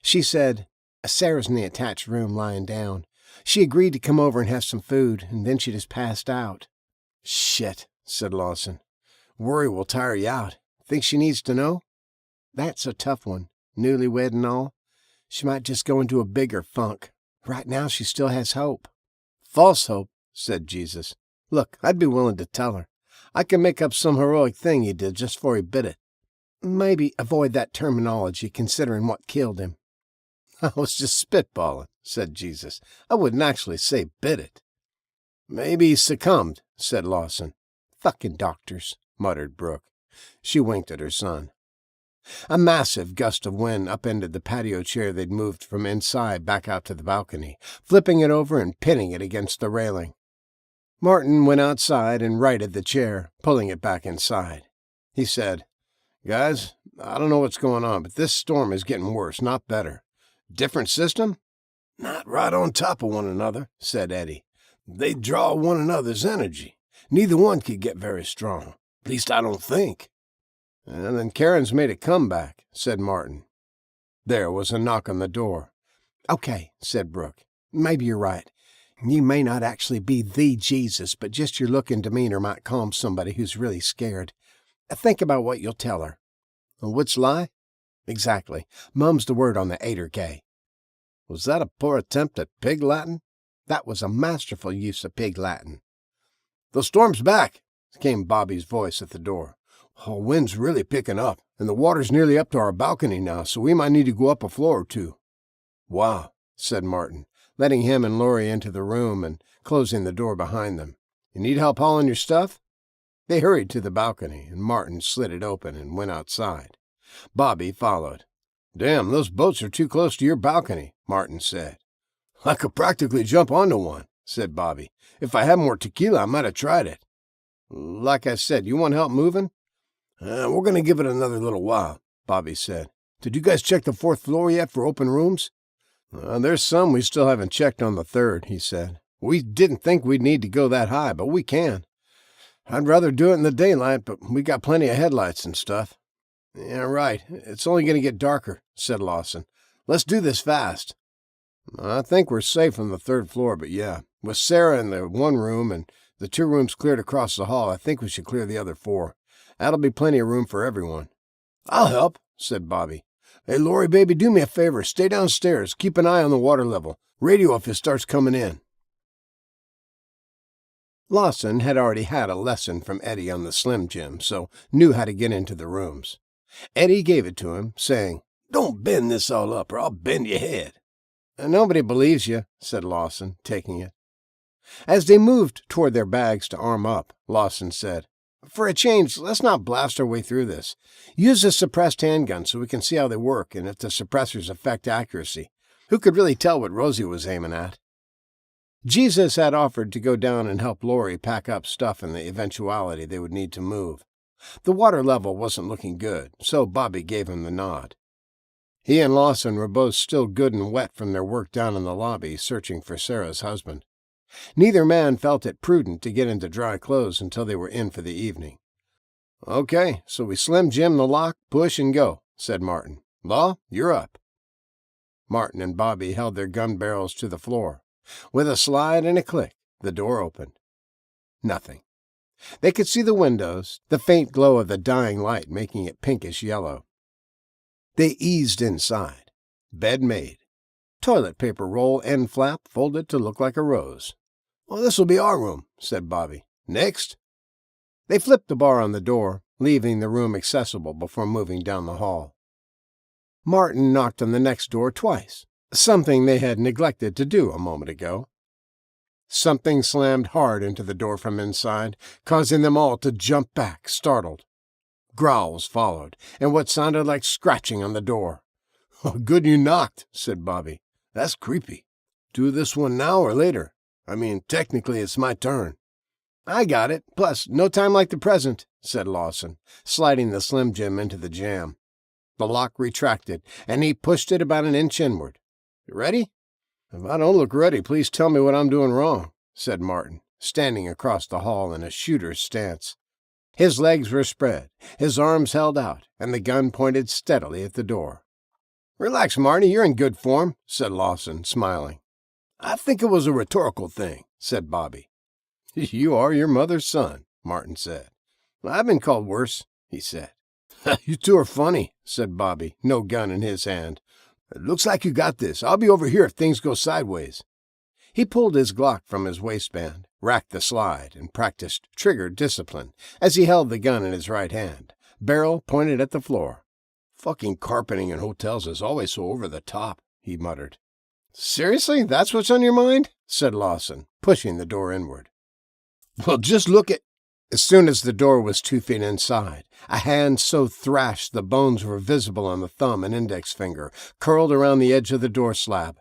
She said, "Sarah's in the attached room lying down. She agreed to come over and have some food, and then she just passed out." "Shit," said Lawson. "Worry will tire you out. Think she needs to know?" "That's a tough one. Newlywed and all. She might just go into a bigger funk. Right now she still has hope." "False hope," said Jesus. "Look, I'd be willing to tell her. I can make up some heroic thing he did just before he bit it." "Maybe avoid that terminology, considering what killed him." "I was just spitballing," said Jesus. "I wouldn't actually say bit it." "Maybe he succumbed," said Lawson. "Fucking doctors," muttered Brooke. She winked at her son. A massive gust of wind upended the patio chair they'd moved from inside back out to the balcony, flipping it over and pinning it against the railing. Martin went outside and righted the chair, pulling it back inside. He said, "Guys, I don't know what's going on, but this storm is getting worse, not better. Different system?" "Not right on top of one another," said Eddie. "They draw one another's energy. Neither one could get very strong. At least I don't think." "And then Karen's made a comeback," said Martin. There was a knock on the door. "Okay," said Brooke. "Maybe you're right. You may not actually be the Jesus, but just your look and demeanor might calm somebody who's really scared. Think about what you'll tell her." "Which lie?" "Exactly. Mum's the word on the 8 or K." "Was that a poor attempt at pig Latin?" "That was a masterful use of pig Latin." "The storm's back," came Bobby's voice at the door. "Oh, wind's really picking up, and the water's nearly up to our balcony now, so we might need to go up a floor or two." "Wow," said Martin, letting him and Laurie into the room and closing the door behind them. "You need help hauling your stuff?" They hurried to the balcony, and Martin slid it open and went outside. Bobby followed. "Damn, those boats are too close to your balcony," Martin said. "I could practically jump onto one," said Bobby. "If I had more tequila, I might have tried it." "Like I said, you want help moving?" We're going to give it another little while," Bobby said. "Did you guys check the 4th floor yet for open rooms?" There's some we still haven't checked on the 3rd, he said. "We didn't think we'd need to go that high, but we can. I'd rather do it in the daylight, but we got plenty of headlights and stuff." "Yeah, right. It's only going to get darker," said Lawson. "Let's do this fast." "I think we're safe on the 3rd floor, but yeah. With Sarah in the one room and the 2 rooms cleared across the hall, I think we should clear the other 4. That'll be plenty of room for everyone." "I'll help," said Bobby. "Hey, Laurie, baby, do me a favor. Stay downstairs. Keep an eye on the water level. Radio if it starts coming in." Lawson had already had a lesson from Eddie on the Slim Jim, so knew how to get into the rooms. Eddie gave it to him, saying, Don't bend this all up, or I'll bend your head." "Nobody believes you," said Lawson, taking it. As they moved toward their bags to arm up, Lawson said, "For a change, let's not blast our way through this. Use a suppressed handgun so we can see how they work and if the suppressors affect accuracy. Who could really tell what Rosie was aiming at?" Jesus had offered to go down and help Lori pack up stuff in the eventuality they would need to move. The water level wasn't looking good, so Bobby gave him the nod. He and Lawson were both still good and wet from their work down in the lobby searching for Sarah's husband. Neither man felt it prudent to get into dry clothes until they were in for the evening. "Okay, so we Slim Jim the lock, push, and go," said Martin. "Law, you're up." Martin and Bobby held their gun barrels to the floor. With a slide and a click, the door opened. Nothing. They could see the windows, the faint glow of the dying light making it pinkish yellow. They eased inside. Bed made. Toilet paper roll end flap folded to look like a rose. "Well, this'll be our room," said Bobby. "Next." They flipped the bar on the door, leaving the room accessible before moving down the hall. Martin knocked on the next door twice, something they had neglected to do a moment ago. Something slammed hard into the door from inside, causing them all to jump back, startled. Growls followed, and what sounded like scratching on the door. "Oh, good you knocked," said Bobby. "That's creepy. Do this one now or later? I mean, technically it's my turn." "I got it. Plus, no time like the present," said Lawson, sliding the Slim Jim into the jam. The lock retracted, and he pushed it about an inch inward. "You ready?" "If I don't look ready, please tell me what I'm doing wrong," said Martin, standing across the hall in a shooter's stance. His legs were spread, his arms held out, and the gun pointed steadily at the door. "Relax, Marty, you're in good form," said Lawson, smiling. "I think it was a rhetorical thing," said Bobby. "You are your mother's son," Martin said. "I've been called worse," he said. "You two are funny," said Bobby, no gun in his hand. "It looks like you got this. I'll be over here if things go sideways." He pulled his Glock from his waistband, racked the slide, and practiced trigger discipline as he held the gun in his right hand, barrel pointed at the floor. "Fucking carpeting in hotels is always so over the top," he muttered. "Seriously, that's what's on your mind?" said Lawson, pushing the door inward. "Well, just look at—" As soon as the door was 2 feet inside, a hand so thrashed the bones were visible on the thumb and index finger, curled around the edge of the door slab.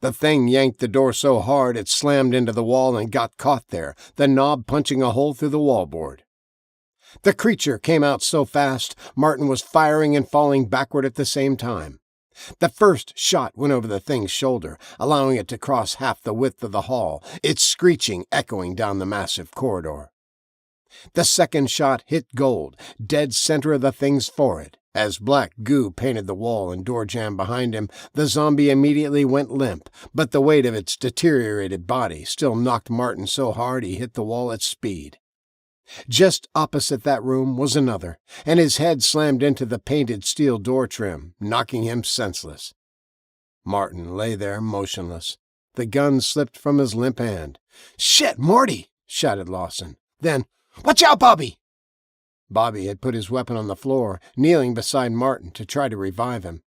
The thing yanked the door so hard it slammed into the wall and got caught there, the knob punching a hole through the wallboard. The creature came out so fast, Martin was firing and falling backward at the same time. The first shot went over the thing's shoulder, allowing it to cross half the width of the hall, its screeching echoing down the massive corridor. The second shot hit gold, dead center of the thing's forehead. As black goo painted the wall and door jamb behind him, the zombie immediately went limp, but the weight of its deteriorated body still knocked Martin so hard he hit the wall at speed. Just opposite that room was another, and his head slammed into the painted steel door trim, knocking him senseless. Martin lay there motionless. The gun slipped from his limp hand. "Shit, Marty!" shouted Lawson. Then, "Watch out, Bobby!" Bobby had put his weapon on the floor, kneeling beside Martin to try to revive him.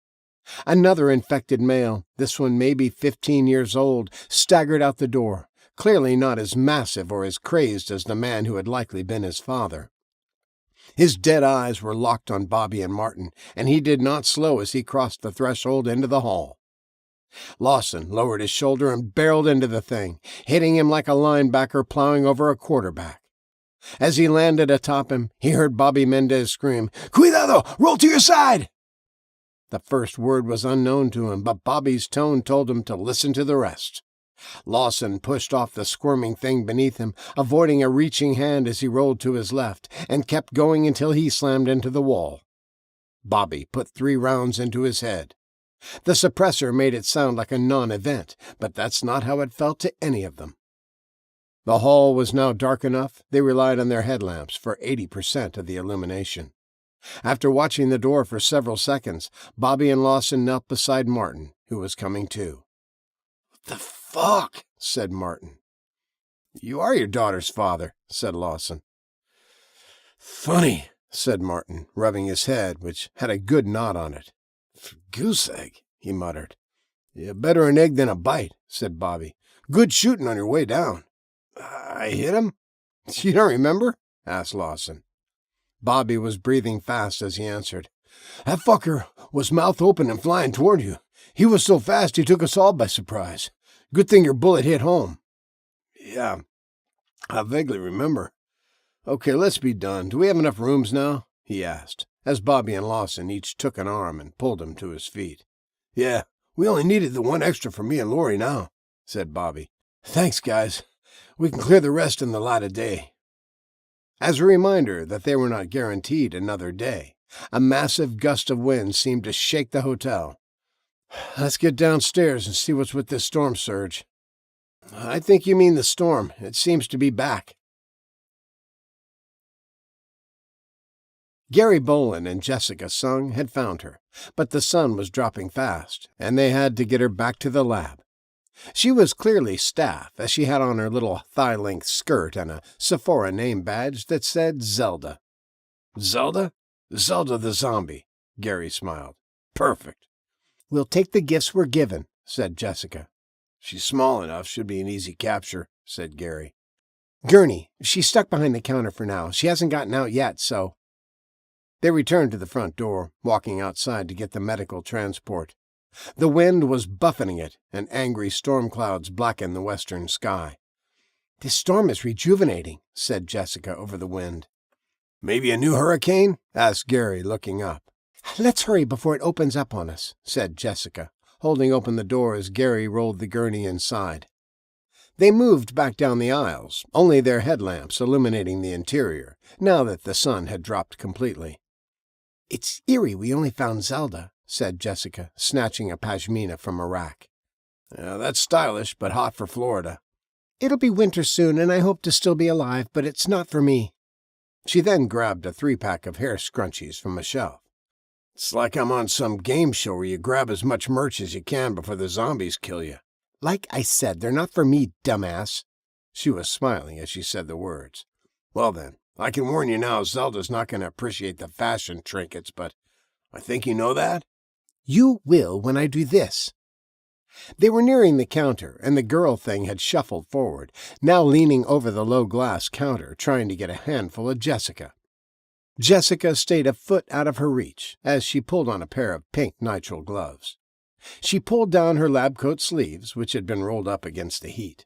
Another infected male, this one maybe 15 years old, staggered out the door, clearly not as massive or as crazed as the man who had likely been his father. His dead eyes were locked on Bobby and Martin, and he did not slow as he crossed the threshold into the hall. Lawson lowered his shoulder and barreled into the thing, hitting him like a linebacker plowing over a quarterback. As he landed atop him, he heard Bobby Mendez scream, "Cuidado! Roll to your side!" The first word was unknown to him, but Bobby's tone told him to listen to the rest. Lawson pushed off the squirming thing beneath him, avoiding a reaching hand as he rolled to his left, and kept going until he slammed into the wall. Bobby put 3 rounds into his head. The suppressor made it sound like a non-event, but that's not how it felt to any of them. The hall was now dark enough they relied on their headlamps for 80% of the illumination. After watching the door for several seconds, Bobby and Lawson knelt beside Martin, who was coming to. "What the fuck?" said Martin. "You are your daughter's father," said Lawson. "Funny," said Martin, rubbing his head, which had a good knot on it. Goose egg, he muttered. Yeah, better an egg than a bite, said Bobby. Good shooting on your way down. I hit him? You don't remember? Asked Lawson. Bobby was breathing fast as he answered. That fucker was mouth open and flying toward you. He was so fast he took us all by surprise. Good thing your bullet hit home. Yeah, I vaguely remember. Okay, let's be done. Do we have enough rooms now? He asked, as Bobby and Lawson each took an arm and pulled him to his feet. Yeah, we only needed the one extra for me and Lori now, said Bobby. Thanks, guys. We can clear the rest in the light of day. As a reminder that they were not guaranteed another day, a massive gust of wind seemed to shake the hotel. Let's get downstairs and see what's with this storm surge. I think you mean the storm. It seems to be back. Gary Bolen and Jessica Sung had found her, but the sun was dropping fast, and they had to get her back to the lab. She was clearly staff, as she had on her little thigh-length skirt and a Sephora name badge that said Zelda. Zelda? Zelda the zombie, Gary smiled. Perfect. We'll take the gifts we're given, said Jessica. She's small enough, should be an easy capture, said Gary. Gurney, she's stuck behind the counter for now. She hasn't gotten out yet, so... They returned to the front door, walking outside to get the medical transport. The wind was buffeting it, and angry storm clouds blackened the western sky. This storm is rejuvenating, said Jessica over the wind. Maybe a new hurricane? Asked Gary, looking up. Let's hurry before it opens up on us, said Jessica, holding open the door as Gary rolled the gurney inside. They moved back down the aisles, only their headlamps illuminating the interior, now that the sun had dropped completely. It's eerie we only found Zelda, said Jessica, snatching a pashmina from a rack. That's stylish, but hot for Florida. It'll be winter soon, and I hope to still be alive, but it's not for me. She then grabbed a 3-pack of hair scrunchies from a shelf. It's like I'm on some game show where you grab as much merch as you can before the zombies kill you. Like I said, they're not for me, dumbass. She was smiling as she said the words. Well then, I can warn you now, Zelda's not going to appreciate the fashion trinkets, but I think you know that? You will when I do this. They were nearing the counter, and the girl thing had shuffled forward, now leaning over the low-glass counter, trying to get a handful of Jessica. Jessica stayed a foot out of her reach as she pulled on a pair of pink nitrile gloves. She pulled down her lab coat sleeves, which had been rolled up against the heat.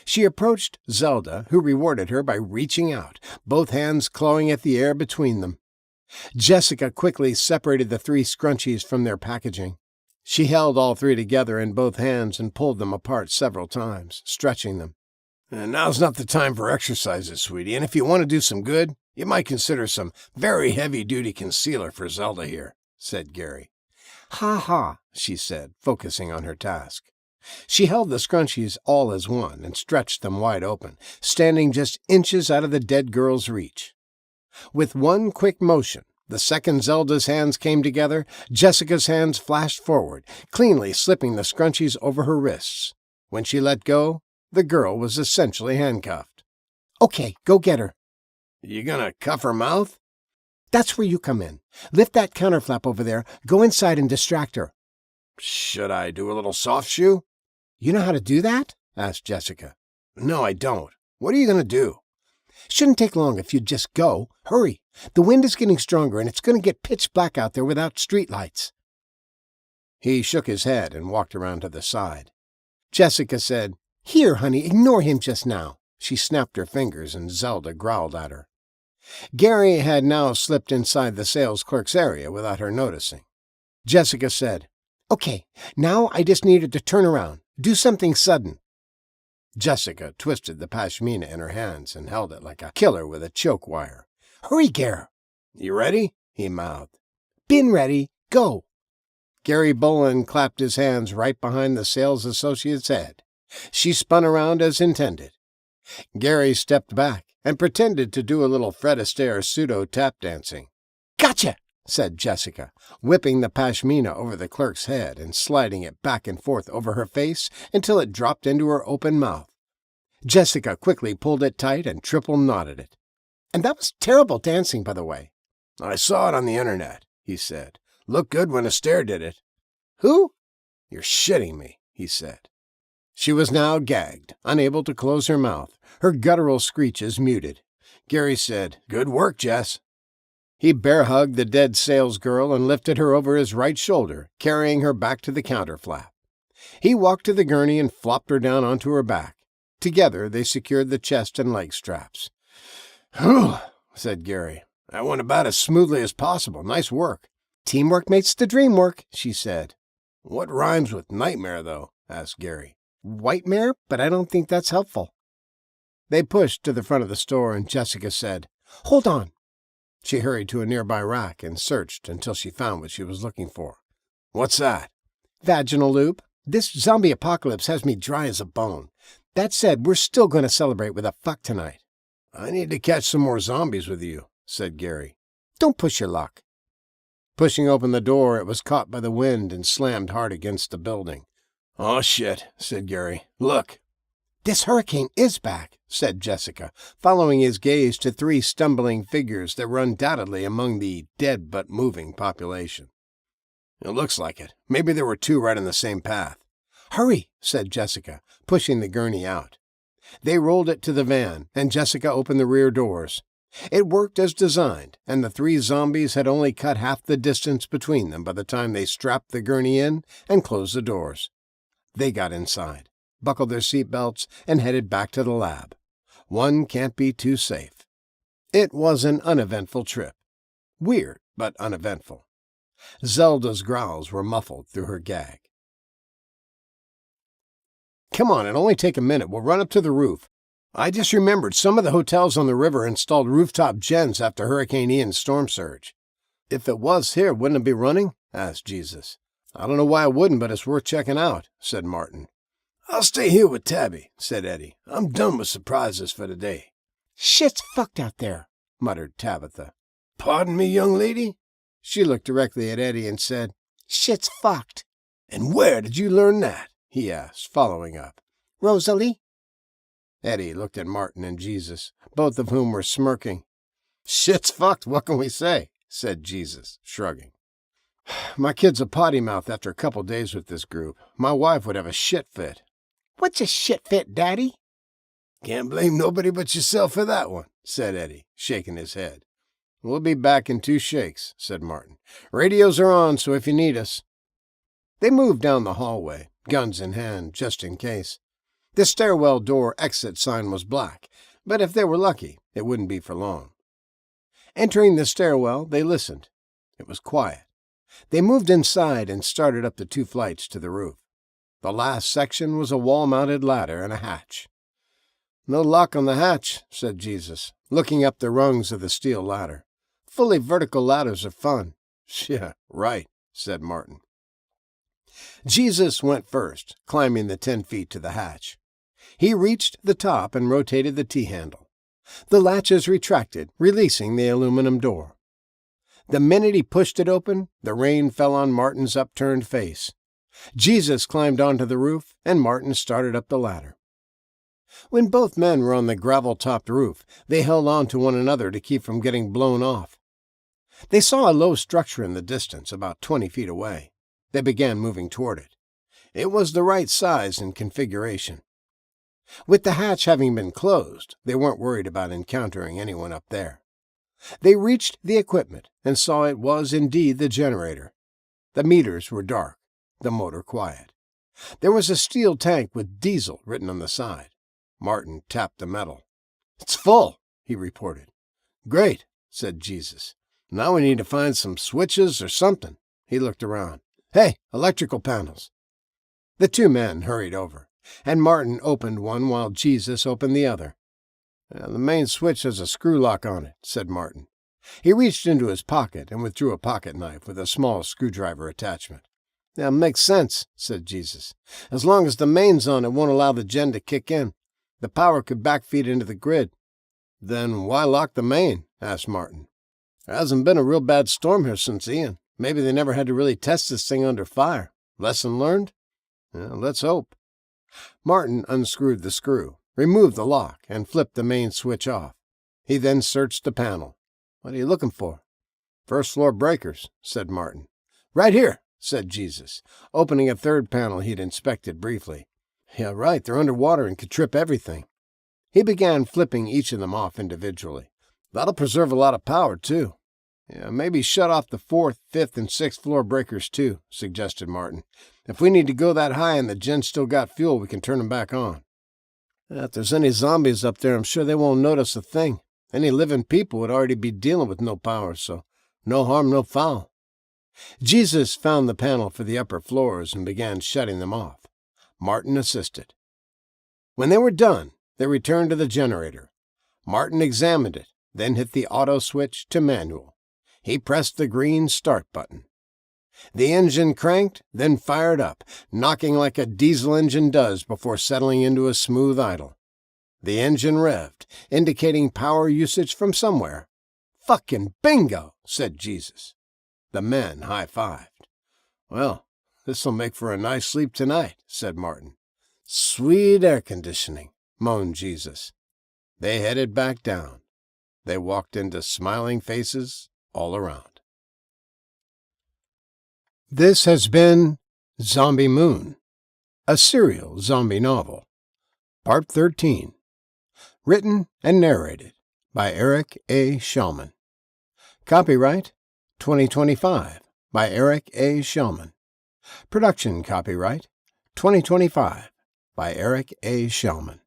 She approached Zelda, who rewarded her by reaching out, both hands clawing at the air between them. Jessica quickly separated the 3 scrunchies from their packaging. She held all 3 together in both hands and pulled them apart several times, stretching them. Now's not the time for exercises, sweetie, and if you want to do some good, you might consider some very heavy-duty concealer for Zelda here, said Gary. Ha ha, she said, focusing on her task. She held the scrunchies all as one and stretched them wide open, standing just inches out of the dead girl's reach. With one quick motion, the second Zelda's hands came together, Jessica's hands flashed forward, cleanly slipping the scrunchies over her wrists. When she let go, the girl was essentially handcuffed. Okay, go get her. You gonna cuff her mouth? That's where you come in. Lift that counter flap over there, go inside and distract her. Should I do a little soft shoe? You know how to do that? Asked Jessica. No, I don't. What are you gonna do? Shouldn't take long if you'd just go. Hurry. The wind is getting stronger, and it's going to get pitch black out there without streetlights. He shook his head and walked around to the side. Jessica said, Here, honey, ignore him just now. She snapped her fingers, and Zelda growled at her. Gary had now slipped inside the sales clerk's area without her noticing. Jessica said, Okay, now I just needed to turn around. Do something sudden. Jessica twisted the pashmina in her hands and held it like a killer with a choke wire. Hurry, Gare. You ready? He mouthed. Been ready. Go. Gary Bolen clapped his hands right behind the sales associate's head. She spun around as intended. Gary stepped back and pretended to do a little Fred Astaire pseudo-tap dancing. Gotcha, said Jessica, whipping the pashmina over the clerk's head and sliding it back and forth over her face until it dropped into her open mouth. Jessica quickly pulled it tight and triple knotted it. And that was terrible dancing, by the way. I saw it on the internet, he said. Looked good when Astaire did it." "Who?" "You're shitting me," he said. She was now gagged, unable to close her mouth, her guttural screeches muted. Gary said, "Good work, Jess." He bear-hugged the dead salesgirl and lifted her over his right shoulder, carrying her back to the counter flap. He walked to the gurney and flopped her down onto her back. Together, they secured the chest and leg straps. "Whew," said Gary. "That went about as smoothly as possible. Nice work." "Teamwork makes the dream work," she said. "What rhymes with nightmare, though?" asked Gary. "Whitemare, but I don't think that's helpful." They pushed to the front of the store, and Jessica said, "Hold on." She hurried to a nearby rack and searched until she found what she was looking for. "What's that?" "Vaginal lube. This zombie apocalypse has me dry as a bone. That said, we're still going to celebrate with a fuck tonight." "I need to catch some more zombies with you," said Gary. "Don't push your luck." Pushing open the door, it was caught by the wind and slammed hard against the building. "Oh, shit," said Gary. "Look." "This hurricane is back," said Jessica, following his gaze to 3 stumbling figures that were undoubtedly among the dead but moving population. "It looks like it. Maybe there were 2 right on the same path." "Hurry," said Jessica, pushing the gurney out. They rolled it to the van, and Jessica opened the rear doors. It worked as designed, and the 3 zombies had only cut half the distance between them by the time they strapped the gurney in and closed the doors. They got inside, buckled their seatbelts, and headed back to the lab. One can't be too safe. It was an uneventful trip. Weird, but uneventful. Zelda's growls were muffled through her gag. "Come on, it'll only take a minute. We'll run up to the roof. I just remembered some of the hotels on the river installed rooftop gens after Hurricane Ian's storm surge." "If it was here, wouldn't it be running?" asked Jesus. "I don't know why it wouldn't, but it's worth checking out," said Martin. "I'll stay here with Tabby," said Eddie. "I'm done with surprises for today." "Shit's fucked out there," muttered Tabitha. "Pardon me, young lady?" She looked directly at Eddie and said, "Shit's fucked." "And where did you learn that?" he asked, following up. "Rosalie?" Eddie looked at Martin and Jesus, both of whom were smirking. "Shit's fucked, what can we say?" said Jesus, shrugging. "My kid's a potty mouth after a couple days with this group. My wife would have a shit fit." "What's a shit fit, Daddy?" "Can't blame nobody but yourself for that one," said Eddie, shaking his head. "We'll be back in 2 shakes," said Martin. "Radios are on, so if you need us." They moved down the hallway, guns in hand, just in case. The stairwell door exit sign was black, but if they were lucky, it wouldn't be for long. Entering the stairwell, they listened. It was quiet. They moved inside and started up the 2 flights to the roof. The last section was a wall-mounted ladder and a hatch. "No lock on the hatch," said Jesus, looking up the rungs of the steel ladder. "Fully vertical ladders are fun." "Yeah, right," said Martin. Jesus went first, climbing the 10 feet to the hatch. He reached the top and rotated the T-handle. The latches retracted, releasing the aluminum door. The minute he pushed it open, the rain fell on Martin's upturned face. Jesus climbed onto the roof, and Martin started up the ladder. When both men were on the gravel-topped roof, they held on to one another to keep from getting blown off. They saw a low structure in the distance, about 20 feet away. They began moving toward it. It was the right size and configuration. With the hatch having been closed, they weren't worried about encountering anyone up there. They reached the equipment and saw it was indeed the generator. The meters were dark, the motor quiet. There was a steel tank with diesel written on the side. Martin tapped the metal. "It's full," he reported. "Great," said Jesus. "Now we need to find some switches or something." He looked around. "Hey, electrical panels." The 2 men hurried over, and Martin opened one while Jesus opened the other. "The main switch has a screw lock on it," said Martin. He reached into his pocket and withdrew a pocket knife with a small screwdriver attachment. "Makes sense," said Jesus. "As long as the mains on it won't allow the gen to kick in. The power could backfeed into the grid." "Then why lock the main?" asked Martin. "There hasn't been a real bad storm here since Ian. Maybe they never had to really test this thing under fire. Lesson learned? Let's hope." Martin unscrewed the screw, removed the lock, and flipped the main switch off. He then searched the panel. "What are you looking for?" "First floor breakers," said Martin. "Right here," said Jesus, opening a third panel he'd inspected briefly. "Yeah, right, they're underwater and could trip everything." He began flipping each of them off individually. "That'll preserve a lot of power, too." "Yeah, maybe shut off the 4th, 5th, and 6th floor breakers, too," suggested Martin. "If we need to go that high and the gen's still got fuel, we can turn them back on." "If there's any zombies up there, I'm sure they won't notice a thing. Any living people would already be dealing with no power, so no harm, no foul." Jesus found the panel for the upper floors and began shutting them off. Martin assisted. When they were done, they returned to the generator. Martin examined it, then hit the auto switch to manual. He pressed the green start button. The engine cranked, then fired up, knocking like a diesel engine does before settling into a smooth idle. The engine revved, indicating power usage from somewhere. "Fucking bingo," said Jesus. The men high-fived. "Well, this'll make for a nice sleep tonight," said Martin. "Sweet air conditioning," moaned Jesus. They headed back down. They walked into smiling faces all around. This has been Zombie Moon, a serial zombie novel, Part 13, written and narrated by Eric A. Shelman. Copyright 2025 by Eric A. Shelman. Production copyright 2025 by Eric A. Shelman.